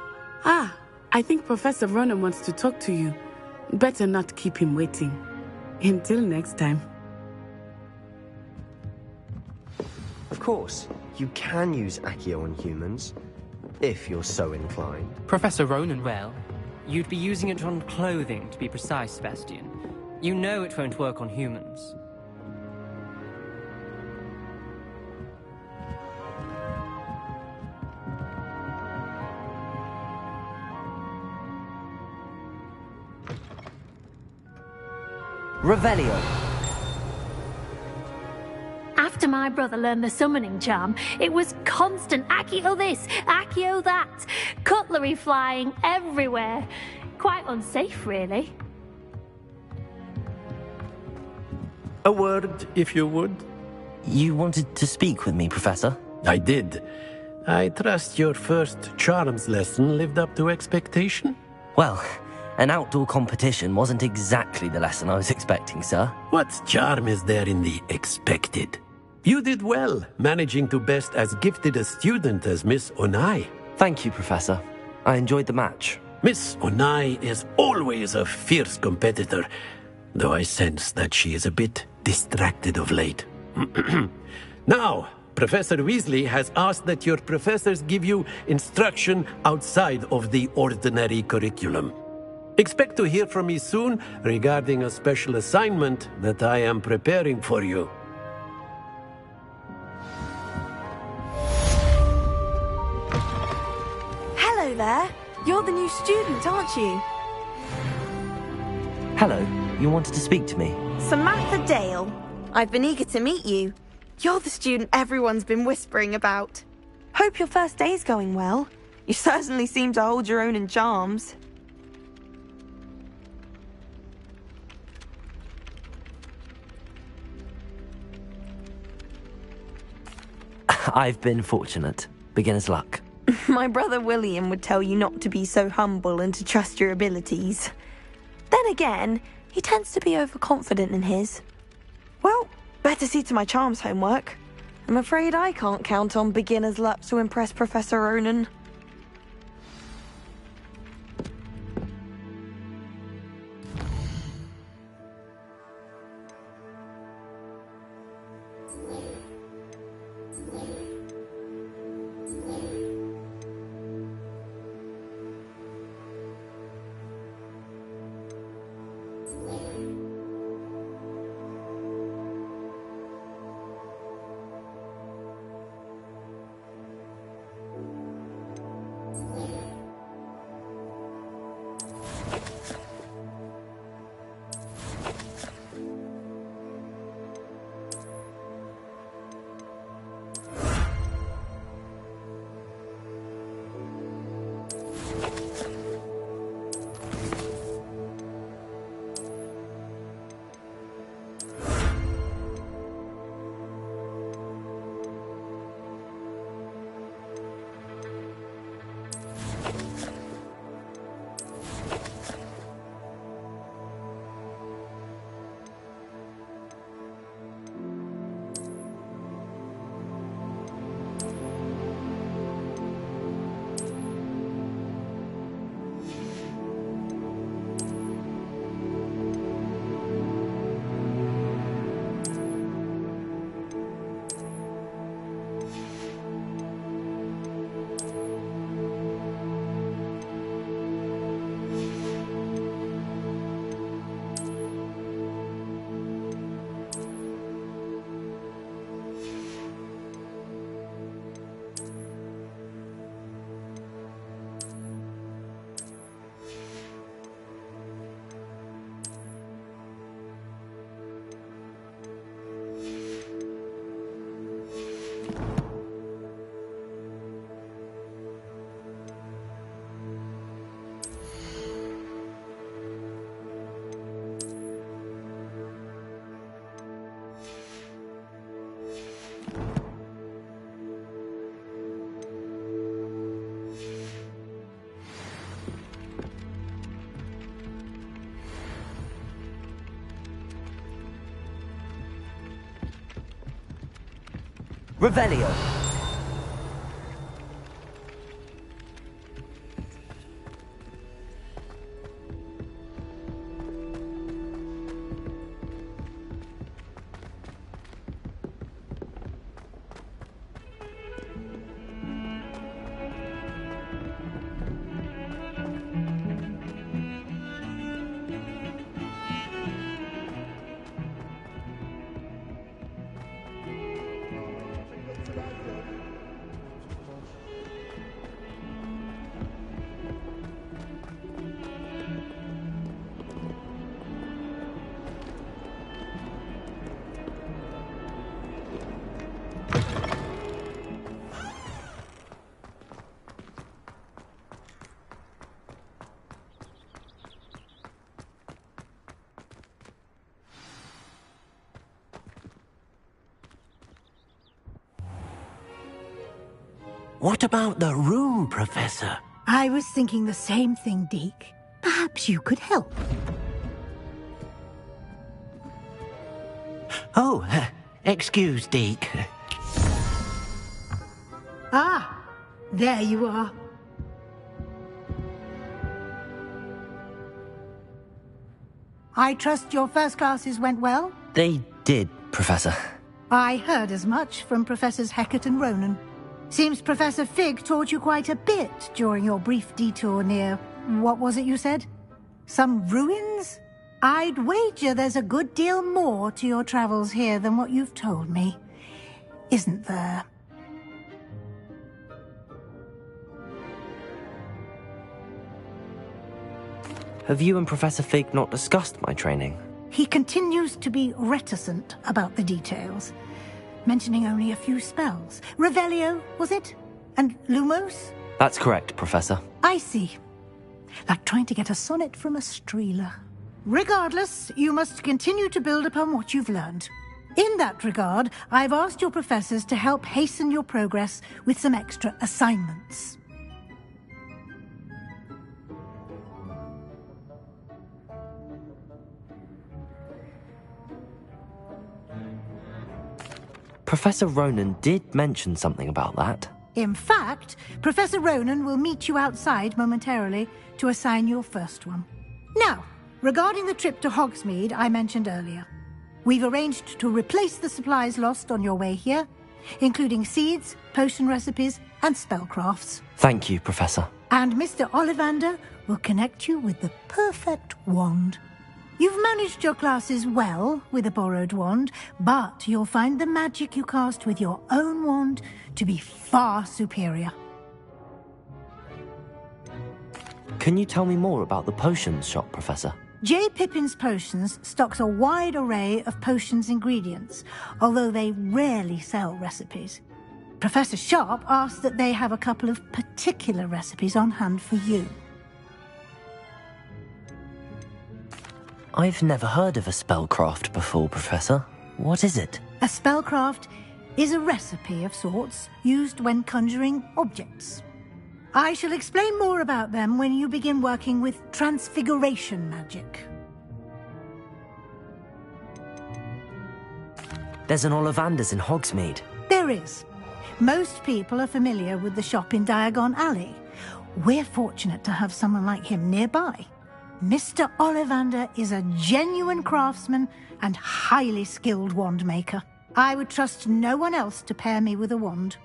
I think Professor Ronan wants to talk to you. Better not keep him waiting. Until next time. Of course, you can use Accio on humans, if you're so inclined. Professor Ronan, well, you'd be using it on clothing, to be precise, Sebastian. You know it won't work on humans. Revelio. After my brother learned the summoning charm, it was constant Accio this, Accio that, cutlery flying everywhere. Quite unsafe, really. A word, if you would. You wanted to speak with me, Professor? I did. I trust your first charms lesson lived up to expectation? Well, an outdoor competition wasn't exactly the lesson I was expecting, sir. What charm is there in the expected? You did well, managing to best as gifted a student as Miss Onai. Thank you, Professor. I enjoyed the match. Miss Onai is always a fierce competitor, though I sense that she is a bit distracted of late. Now, Professor Weasley has asked that your professors give you instruction outside of the ordinary curriculum. Expect to hear from me soon regarding a special assignment that I am preparing for you. Hello there. You're the new student, aren't you? Hello. You wanted to speak to me? Samantha Dale. I've been eager to meet you. You're the student everyone's been whispering about. Hope your first day's going well. You certainly seem to hold your own in charms. I've been fortunate. Beginner's luck. My brother William would tell you not to be so humble and to trust your abilities. Then again, he tends to be overconfident in his. Well, better see to my charms homework. I'm afraid I can't count on beginner's luck to impress Professor Ronan. Revelio. What about the room, Professor? I was thinking the same thing, Deke. Perhaps you could help. Oh, excuse, Deke. Ah, there you are. I trust your first classes went well? They did, Professor. I heard as much from Professors Hecat and Ronan. Seems Professor Fig taught you quite a bit during your brief detour near... what was it you said? Some ruins? I'd wager there's a good deal more to your travels here than what you've told me. Isn't there? Have you and Professor Fig not discussed my training? He continues to be reticent about the details, mentioning only a few spells. Revelio, was it? And Lumos? That's correct, Professor. I see. Like trying to get a sonnet from a streeler. Regardless, you must continue to build upon what you've learned. In that regard, I've asked your professors to help hasten your progress with some extra assignments. Professor Ronan did mention something about that. In fact, Professor Ronan will meet you outside momentarily to assign your first one. Now, regarding the trip to Hogsmeade I mentioned earlier, we've arranged to replace the supplies lost on your way here, including seeds, potion recipes, and spellcrafts. Thank you, Professor. And Mr. Ollivander will connect you with the perfect wand. You've managed your classes well with a borrowed wand, but you'll find the magic you cast with your own wand to be far superior. Can you tell me more about the potions shop, Professor? J. Pippin's Potions stocks a wide array of potions ingredients, although they rarely sell recipes. Professor Sharp asked that they have a couple of particular recipes on hand for you. I've never heard of a spellcraft before, Professor. What is it? A spellcraft is a recipe of sorts used when conjuring objects. I shall explain more about them when you begin working with transfiguration magic. There's an Ollivander's in Hogsmeade. There is. Most people are familiar with the shop in Diagon Alley. We're fortunate to have someone like him nearby. Mr. Ollivander is a genuine craftsman and highly skilled wand maker. I would trust no one else to pair me with a wand.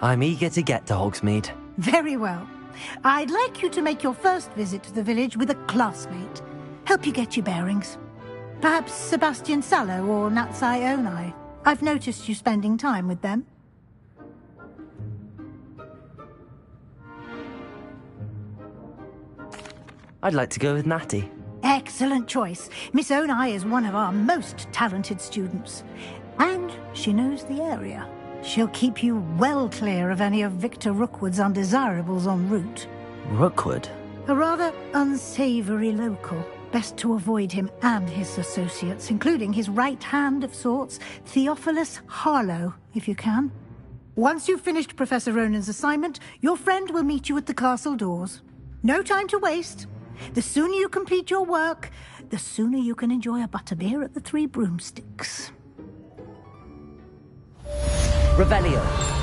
I'm eager to get to Hogsmeade. Very well. I'd like you to make your first visit to the village with a classmate. Help you get your bearings. Perhaps Sebastian Sallow or Natsai Onai. I've noticed you spending time with them. I'd like to go with Natty. Excellent choice. Miss Onai is one of our most talented students. And she knows the area. She'll keep you well clear of any of Victor Rookwood's undesirables en route. Rookwood? A rather unsavoury local. Best to avoid him and his associates, including his right hand of sorts, Theophilus Harlow, if you can. Once you've finished Professor Ronan's assignment, your friend will meet you at the castle doors. No time to waste. The sooner you complete your work, the sooner you can enjoy a butterbeer at the Three Broomsticks. Revelio.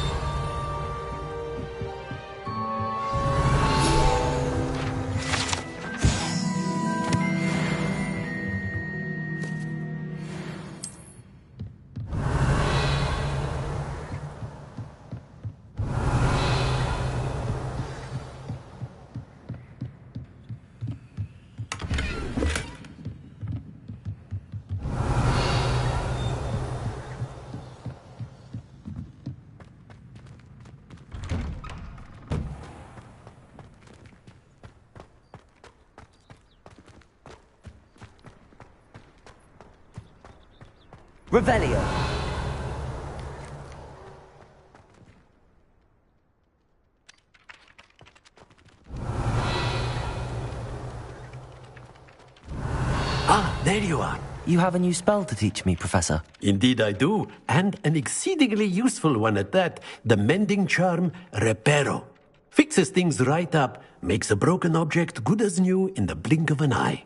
Revelio. Ah, there you are. You have a new spell to teach me, Professor. Indeed I do, and an exceedingly useful one at that. The mending charm, Reparo. Fixes things right up, makes a broken object good as new in the blink of an eye.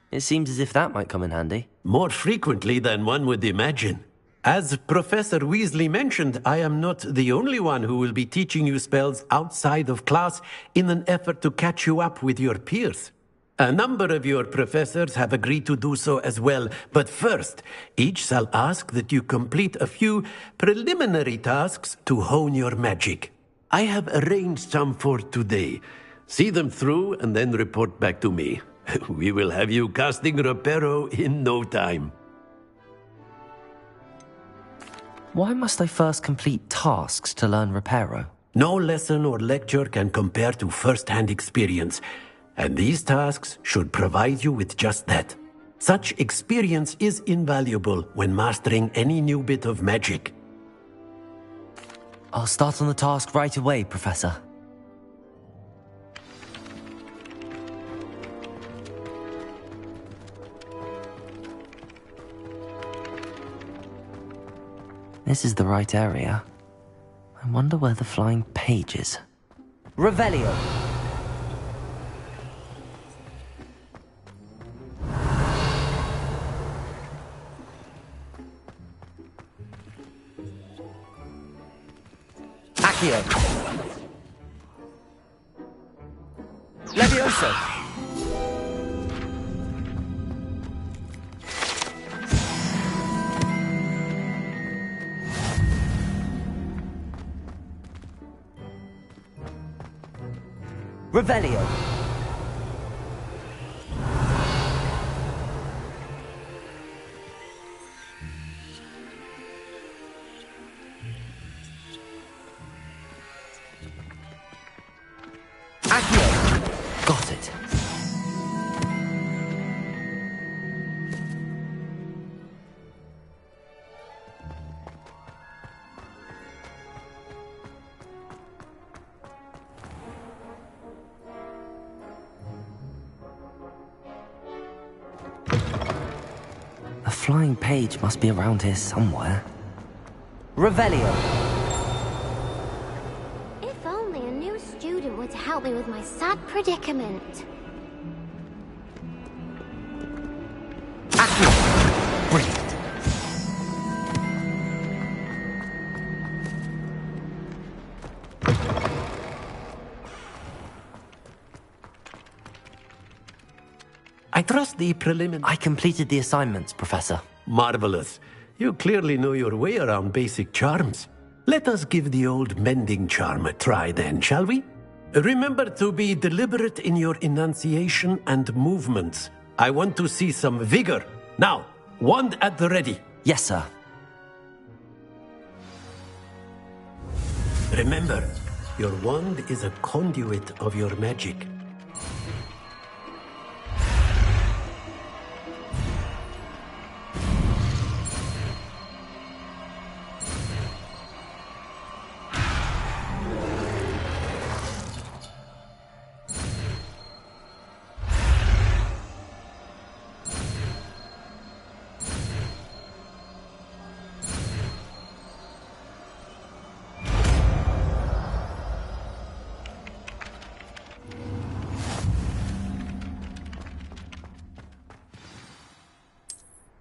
It seems as if that might come in handy. More frequently than one would imagine. As Professor Weasley mentioned, I am not the only one who will be teaching you spells outside of class in an effort to catch you up with your peers. A number of your professors have agreed to do so as well, but first, each shall ask that you complete a few preliminary tasks to hone your magic. I have arranged some for today. See them through and then report back to me. We will have you casting Reparo in no time. Why must I first complete tasks to learn Reparo? No lesson or lecture can compare to first-hand experience, and these tasks should provide you with just that. Such experience is invaluable when mastering any new bit of magic. I'll start on the task right away, Professor. This is the right area. I wonder where the flying page is. Revelio! Accio! Levioso! Revelio. flying page must be around here somewhere. Revelio! If only a new student were to help me with my sad predicament. Brilliant. I trust the preliminary... I completed the assignments, Professor. Marvelous. You clearly know your way around basic charms. Let us give the old mending charm a try then, shall we? Remember to be deliberate in your enunciation and movements. I want to see some vigor. Now, wand at the ready. Yes, sir. Remember, your wand is a conduit of your magic.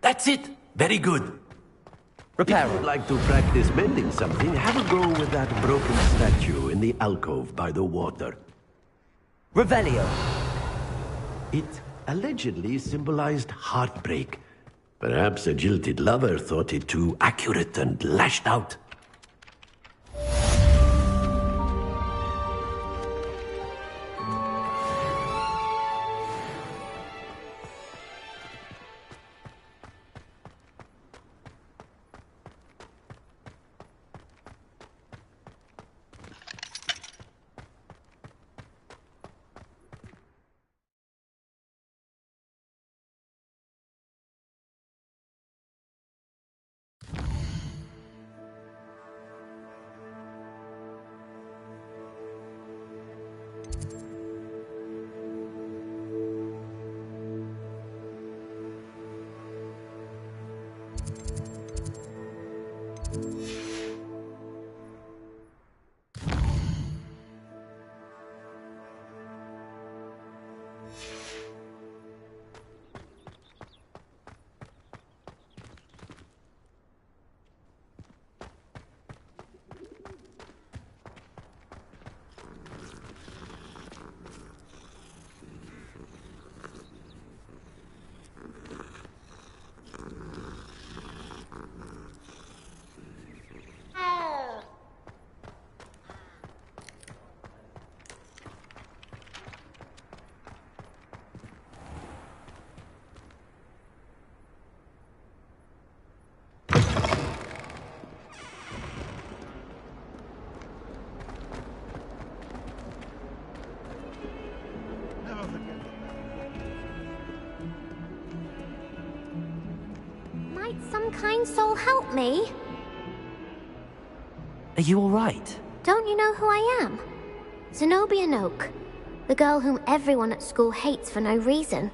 That's it! Very good. Repair. If you'd like to practice mending something, have a go with that broken statue in the alcove by the water. Revelio. It allegedly symbolized heartbreak. Perhaps a jilted lover thought it too accurate and lashed out. Might some kind soul help me? Are you alright? Don't you know who I am? Zenobia Noak, the girl whom everyone at school hates for no reason.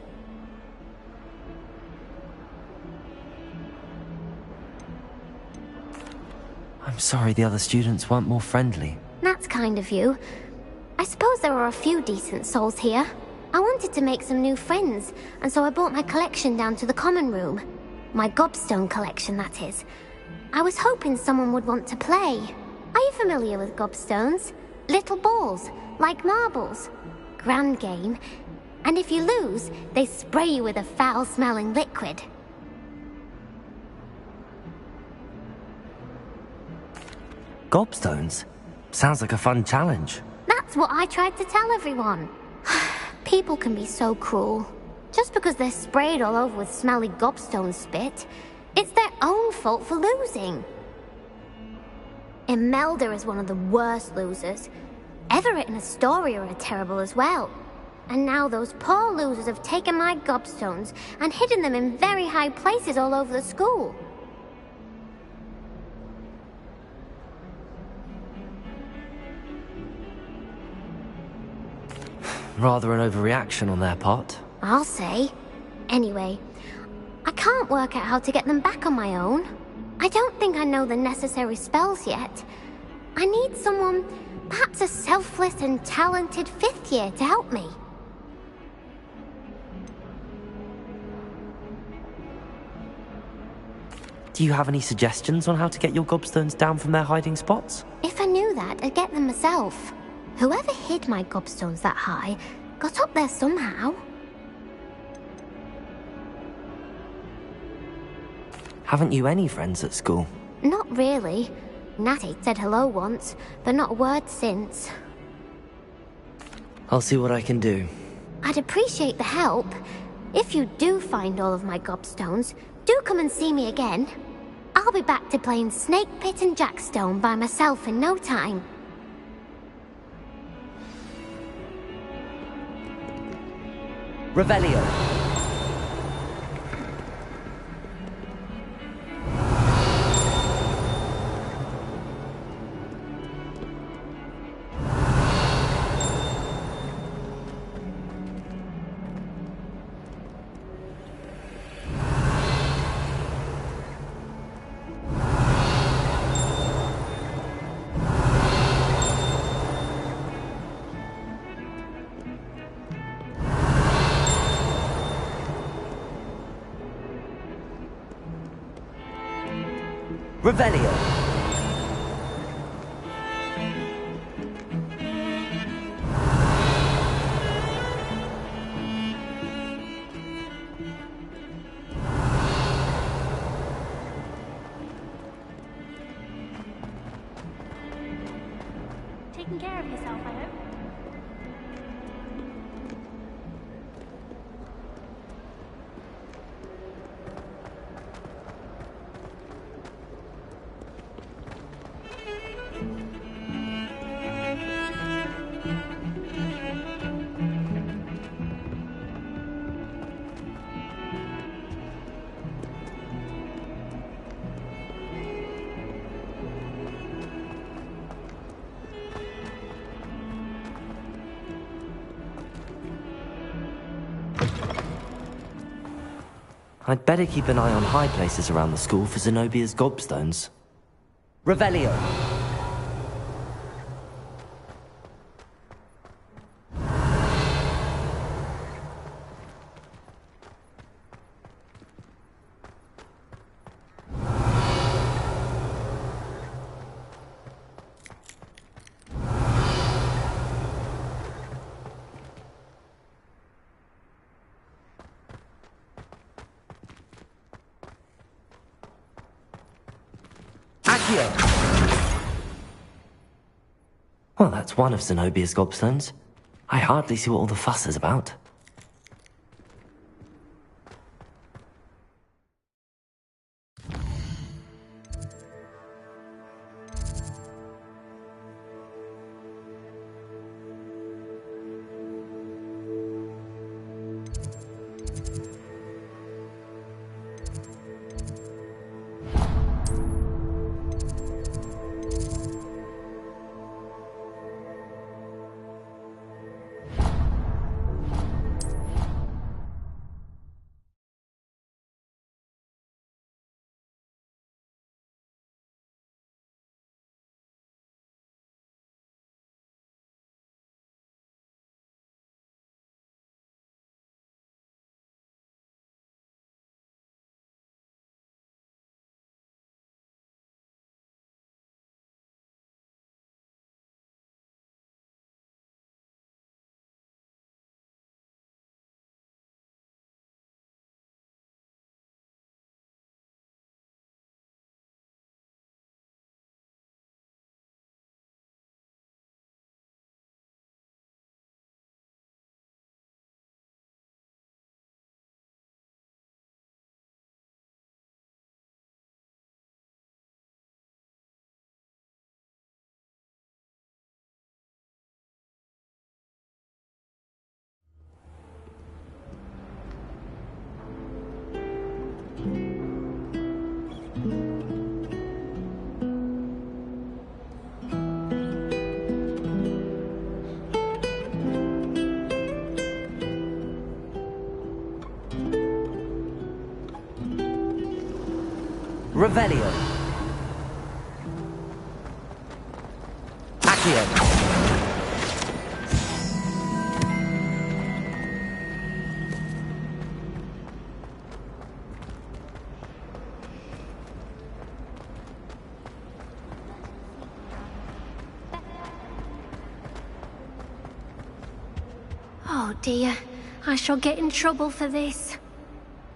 I'm sorry the other students weren't more friendly. That's kind of you. I suppose there are a few decent souls here. I wanted to make some new friends, and so I brought my collection down to the common room. My gobstone collection, that is. I was hoping someone would want to play. Are you familiar with gobstones? Little balls, like marbles. Grand game. And if you lose, they spray you with a foul-smelling liquid. Gobstones? Sounds like a fun challenge. That's what I tried to tell everyone. People can be so cruel. Just because they're sprayed all over with smelly gobstone spit, it's their own fault for losing. Imelda is one of the worst losers. Everett and Astoria are terrible as well. And now those poor losers have taken my gobstones and hidden them in very high places all over the school. Rather an overreaction on their part. I'll say. Anyway, I can't work out how to get them back on my own. I don't think I know the necessary spells yet. I need someone, perhaps a selfless and talented 5th year to help me. Do you have any suggestions on how to get your gobstones down from their hiding spots? If I knew that, I'd get them myself. Whoever hid my gobstones that high got up there somehow. Haven't you any friends at school? Not really. Natty said hello once, but not a word since. I'll see what I can do. I'd appreciate the help. If you do find all of my gobstones, do come and see me again. I'll be back to playing Snake Pit and Jackstone by myself in no time. Revelio. Revelio. Taking care of yourself, I hope. I'd better keep an eye on high places around the school for Zenobia's gobstones. Revelio. Well, that's one of Zenobia's gobstones. I hardly see what all the fuss is about. Revelio. Accio. Oh dear, I shall get in trouble for this.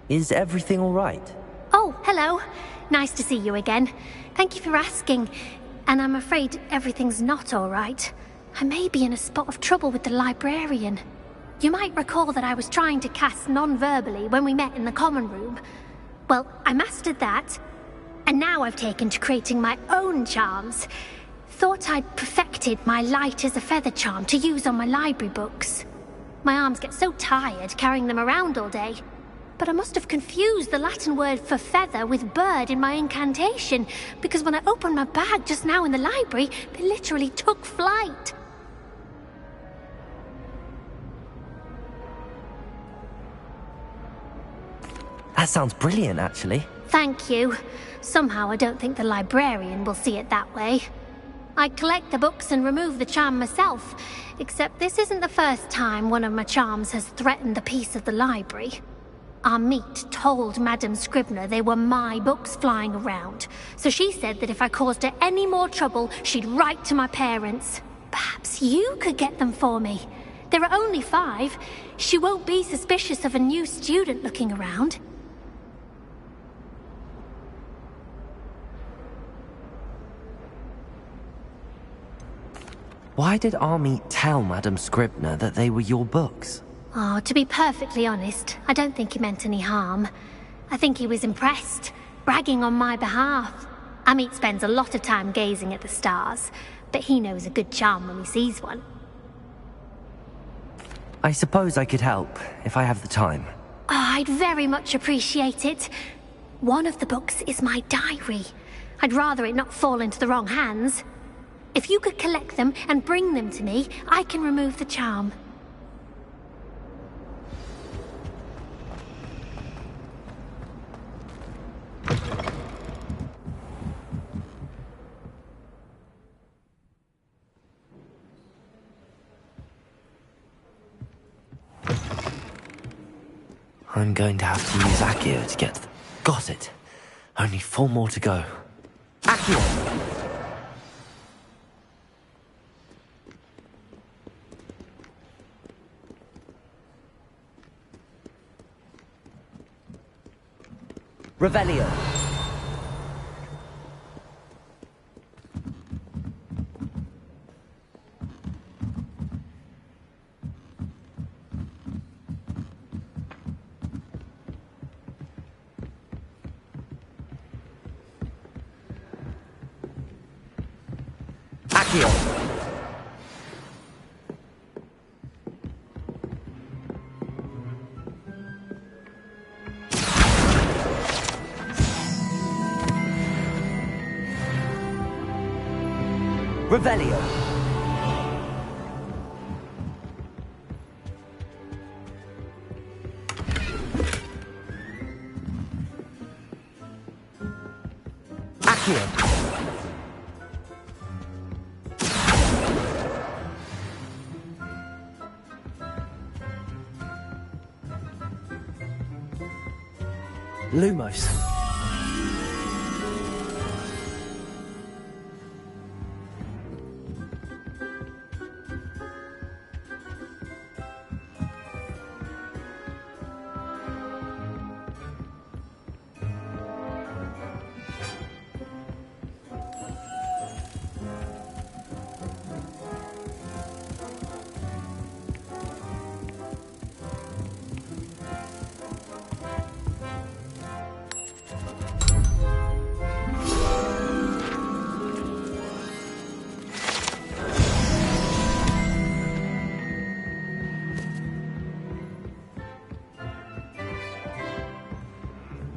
Is everything all right? Oh, hello. Nice to see you again. Thank you for asking. And I'm afraid everything's not all right. I may be in a spot of trouble with the librarian. You might recall that I was trying to cast non-verbally when we met in the common room. Well, I mastered that, and now I've taken to creating my own charms. Thought I'd perfected my light as a feather charm to use on my library books. My arms get so tired carrying them around all day. But I must have confused the Latin word for feather with bird in my incantation, because when I opened my bag just now in the library, they literally took flight. That sounds brilliant, actually. Thank you. Somehow I don't think the librarian will see it that way. I collect the books and remove the charm myself, except this isn't the first time one of my charms has threatened the peace of the library. Our meet told Madame Scribner they were my books flying around, so she said that if I caused her any more trouble, she'd write to my parents. Perhaps you could get them for me. There are only 5. She won't be suspicious of a new student looking around. Why did Army tell Madame Scribner that they were your books? Oh, to be perfectly honest, I don't think he meant any harm. I think he was impressed, bragging on my behalf. Amit spends a lot of time gazing at the stars, but he knows a good charm when he sees one. I suppose I could help, if I have the time. Oh, I'd very much appreciate it. One of the books is my diary. I'd rather it not fall into the wrong hands. If you could collect them and bring them to me, I can remove the charm. I'm going to have to use Accio to get... Got it. Only 4 more to go. Accio! Revelio. Accio. Revelio. Accio. Lumos.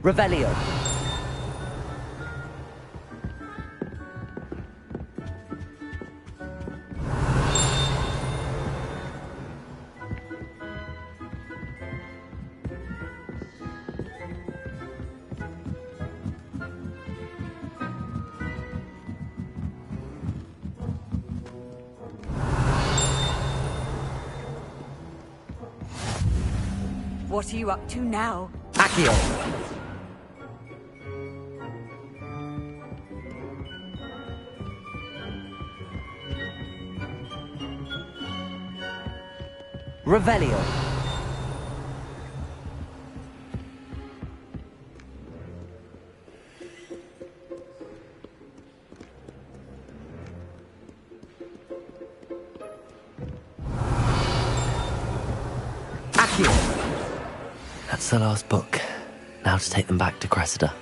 Revelio. What are you up to now? Accio! Revelio. Accio. That's the last book. Now to take them back to Cressida.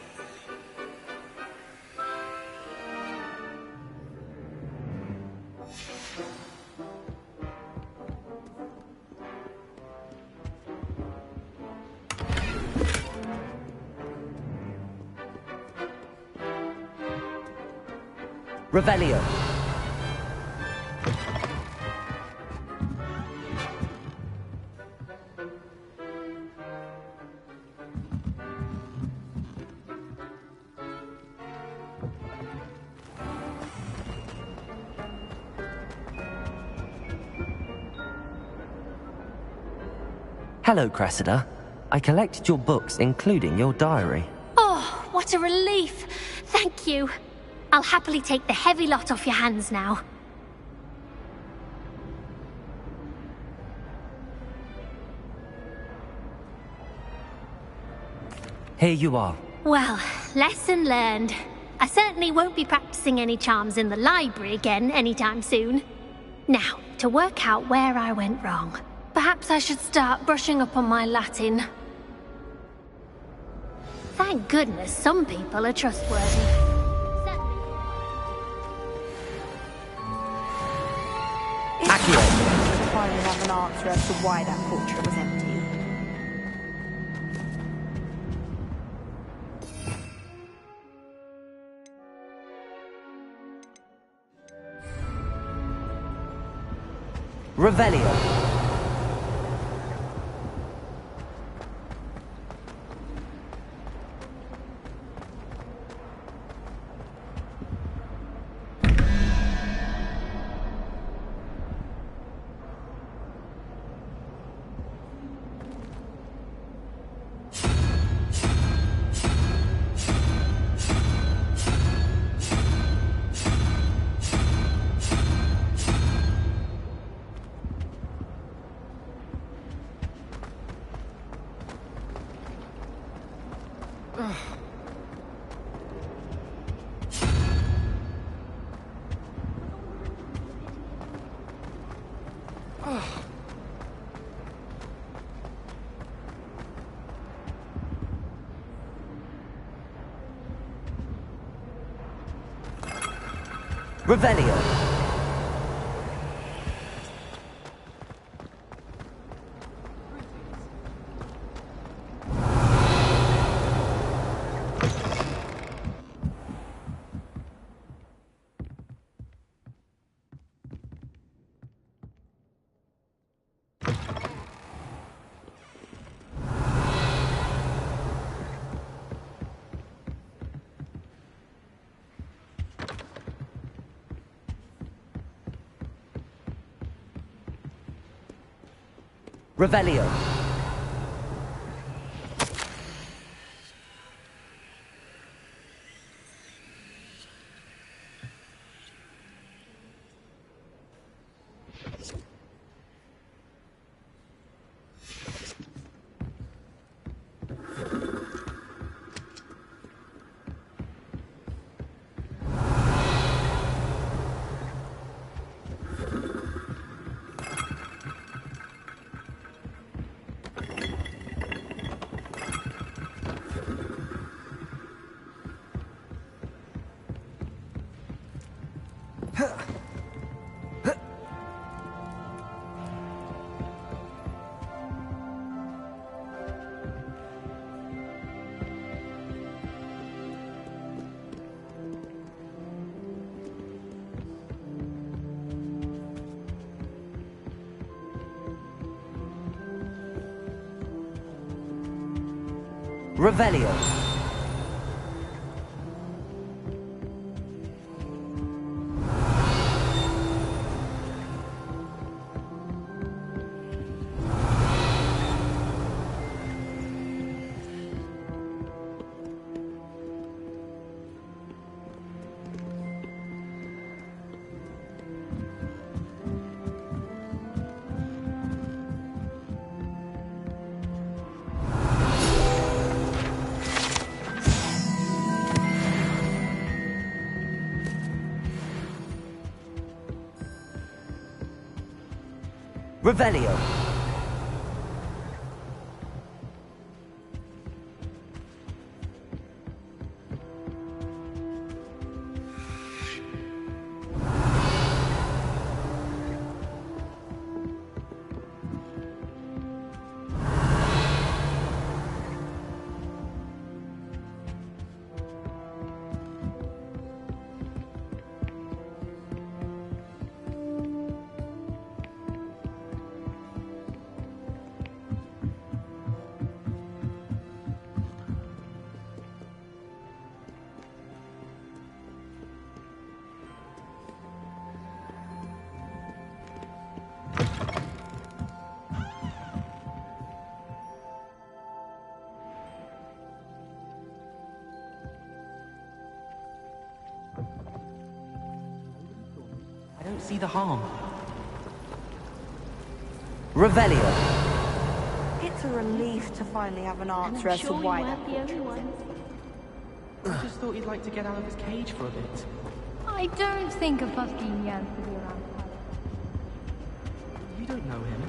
Revelio. Hello, Cressida. I collected your books, including your diary. Oh, what a relief. Thank you. I'll happily take the heavy lot off your hands now. Here you are. Well, lesson learned. I certainly won't be practicing any charms in the library again anytime soon. Now, to work out where I went wrong. Perhaps I should start brushing up on my Latin. Thank goodness some people are trustworthy. Accio. Finally have an answer as to why that portrait was empty. Revelio. Revelio. Revelio. Revelio. Revelio. I don't see the harm. Revelio. It's a relief to finally have an answer as to why that portrait was in. I just thought he'd like to get out of his cage for a bit. I don't think a pumpkin yam could be around. You don't know him.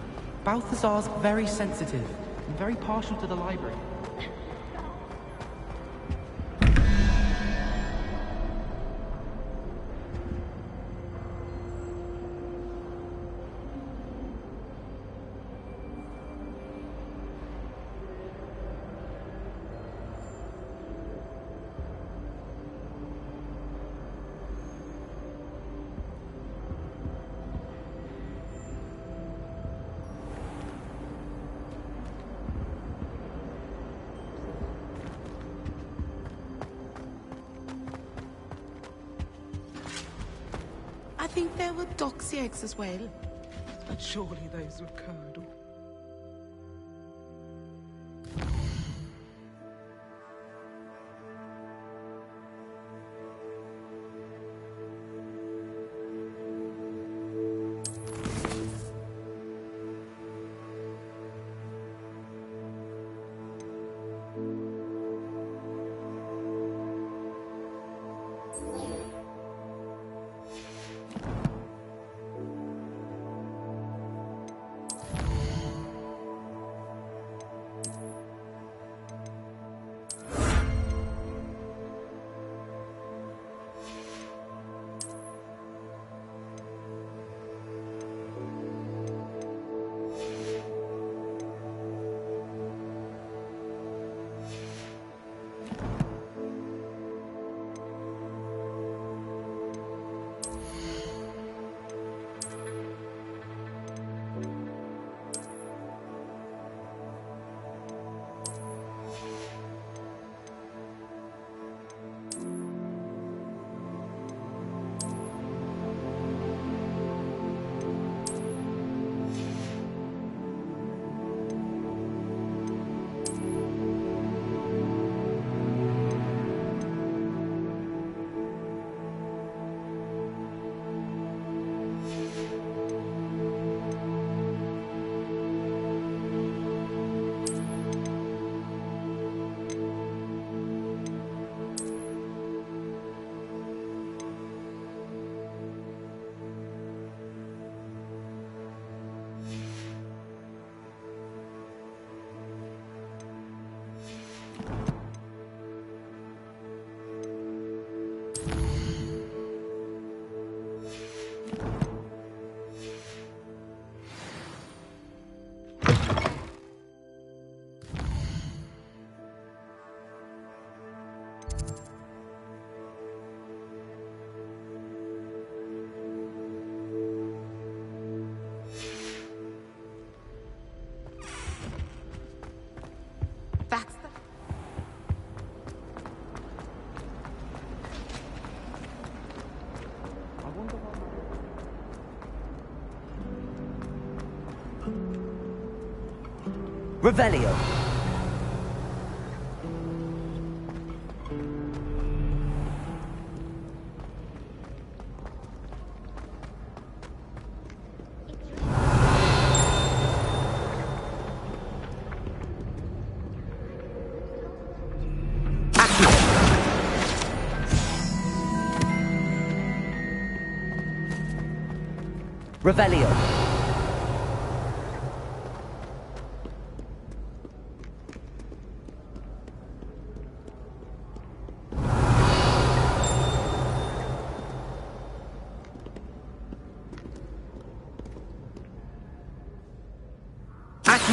Balthazar's very sensitive and very partial to the library. I think there were doxy eggs as well. But surely those were curdle. That's the... Revelio. Revelio.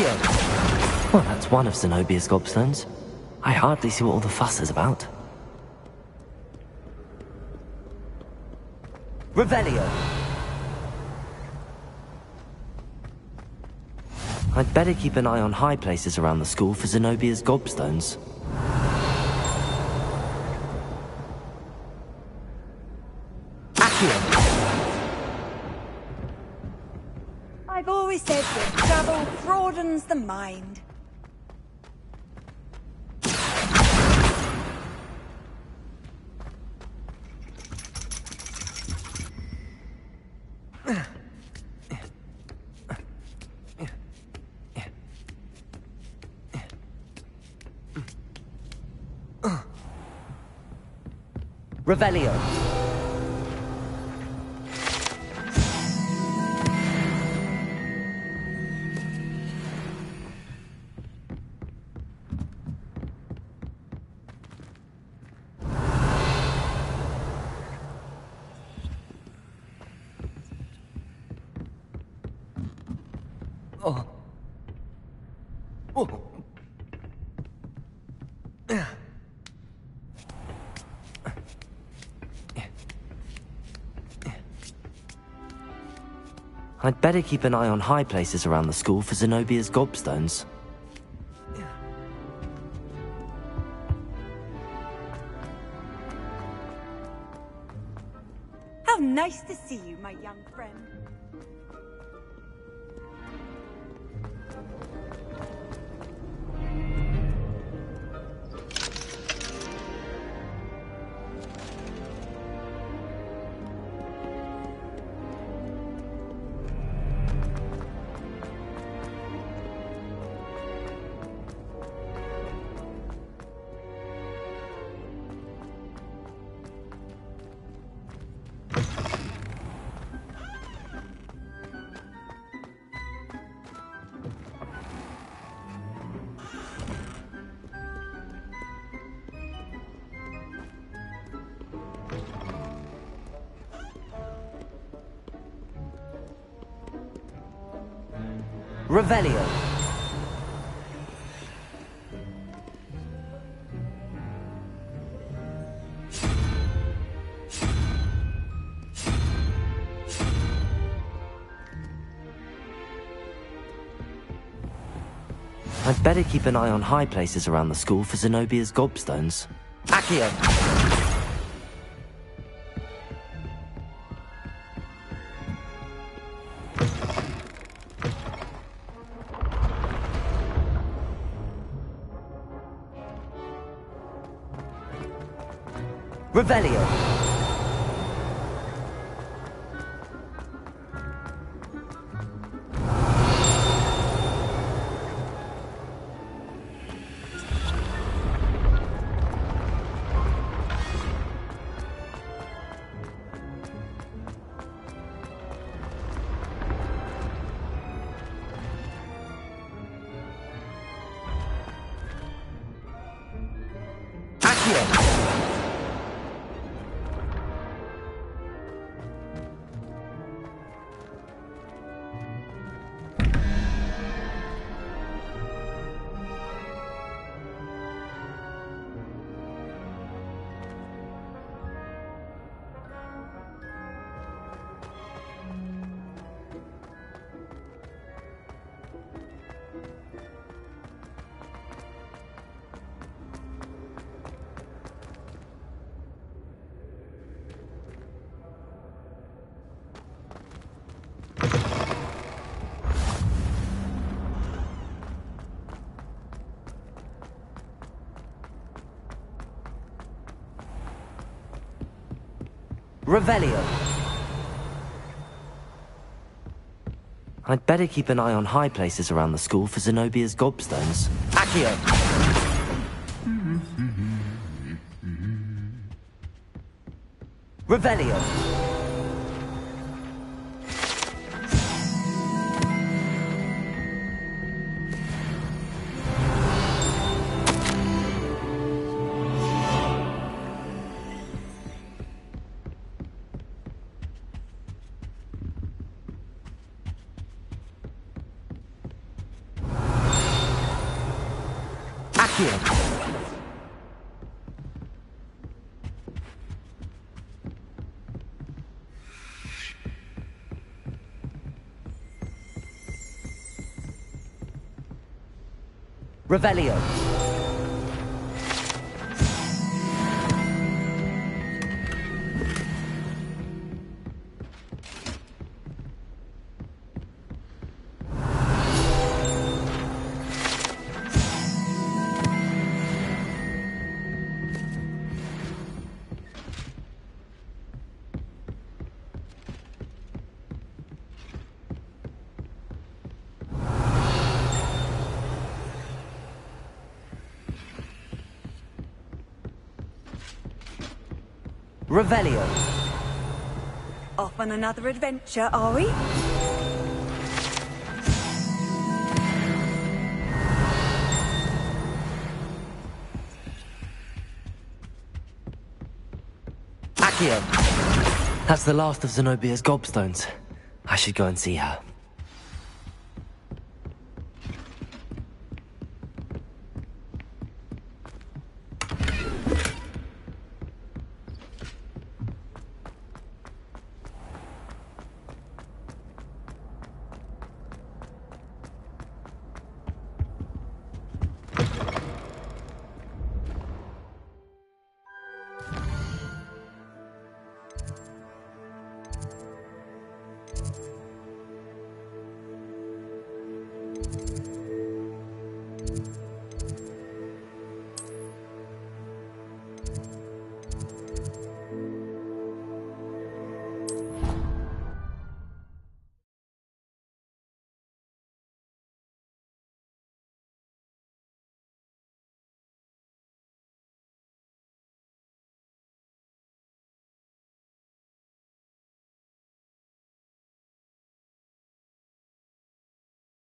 Accio! Well, that's one of Zenobia's gobstones. I hardly see what all the fuss is about. Revelio! I'd better keep an eye on high places around the school for Zenobia's gobstones. I've always said that travel broadens the mind. Revelio! Oh. Oh. I'd better keep an eye on high places around the school for Zenobia's gobstones. How nice to see you, my young friend. Revelio! I'd better keep an eye on high places around the school for Zenobia's gobstones. Accio! Revelio! Accio! Revelio! I'd better keep an eye on high places around the school for Zenobia's gobstones. Accio! Revelio! Accio. Revelio. Revelio. Off on another adventure, are we? Accio. That's the last of Zenobia's gobstones. I should go and see her.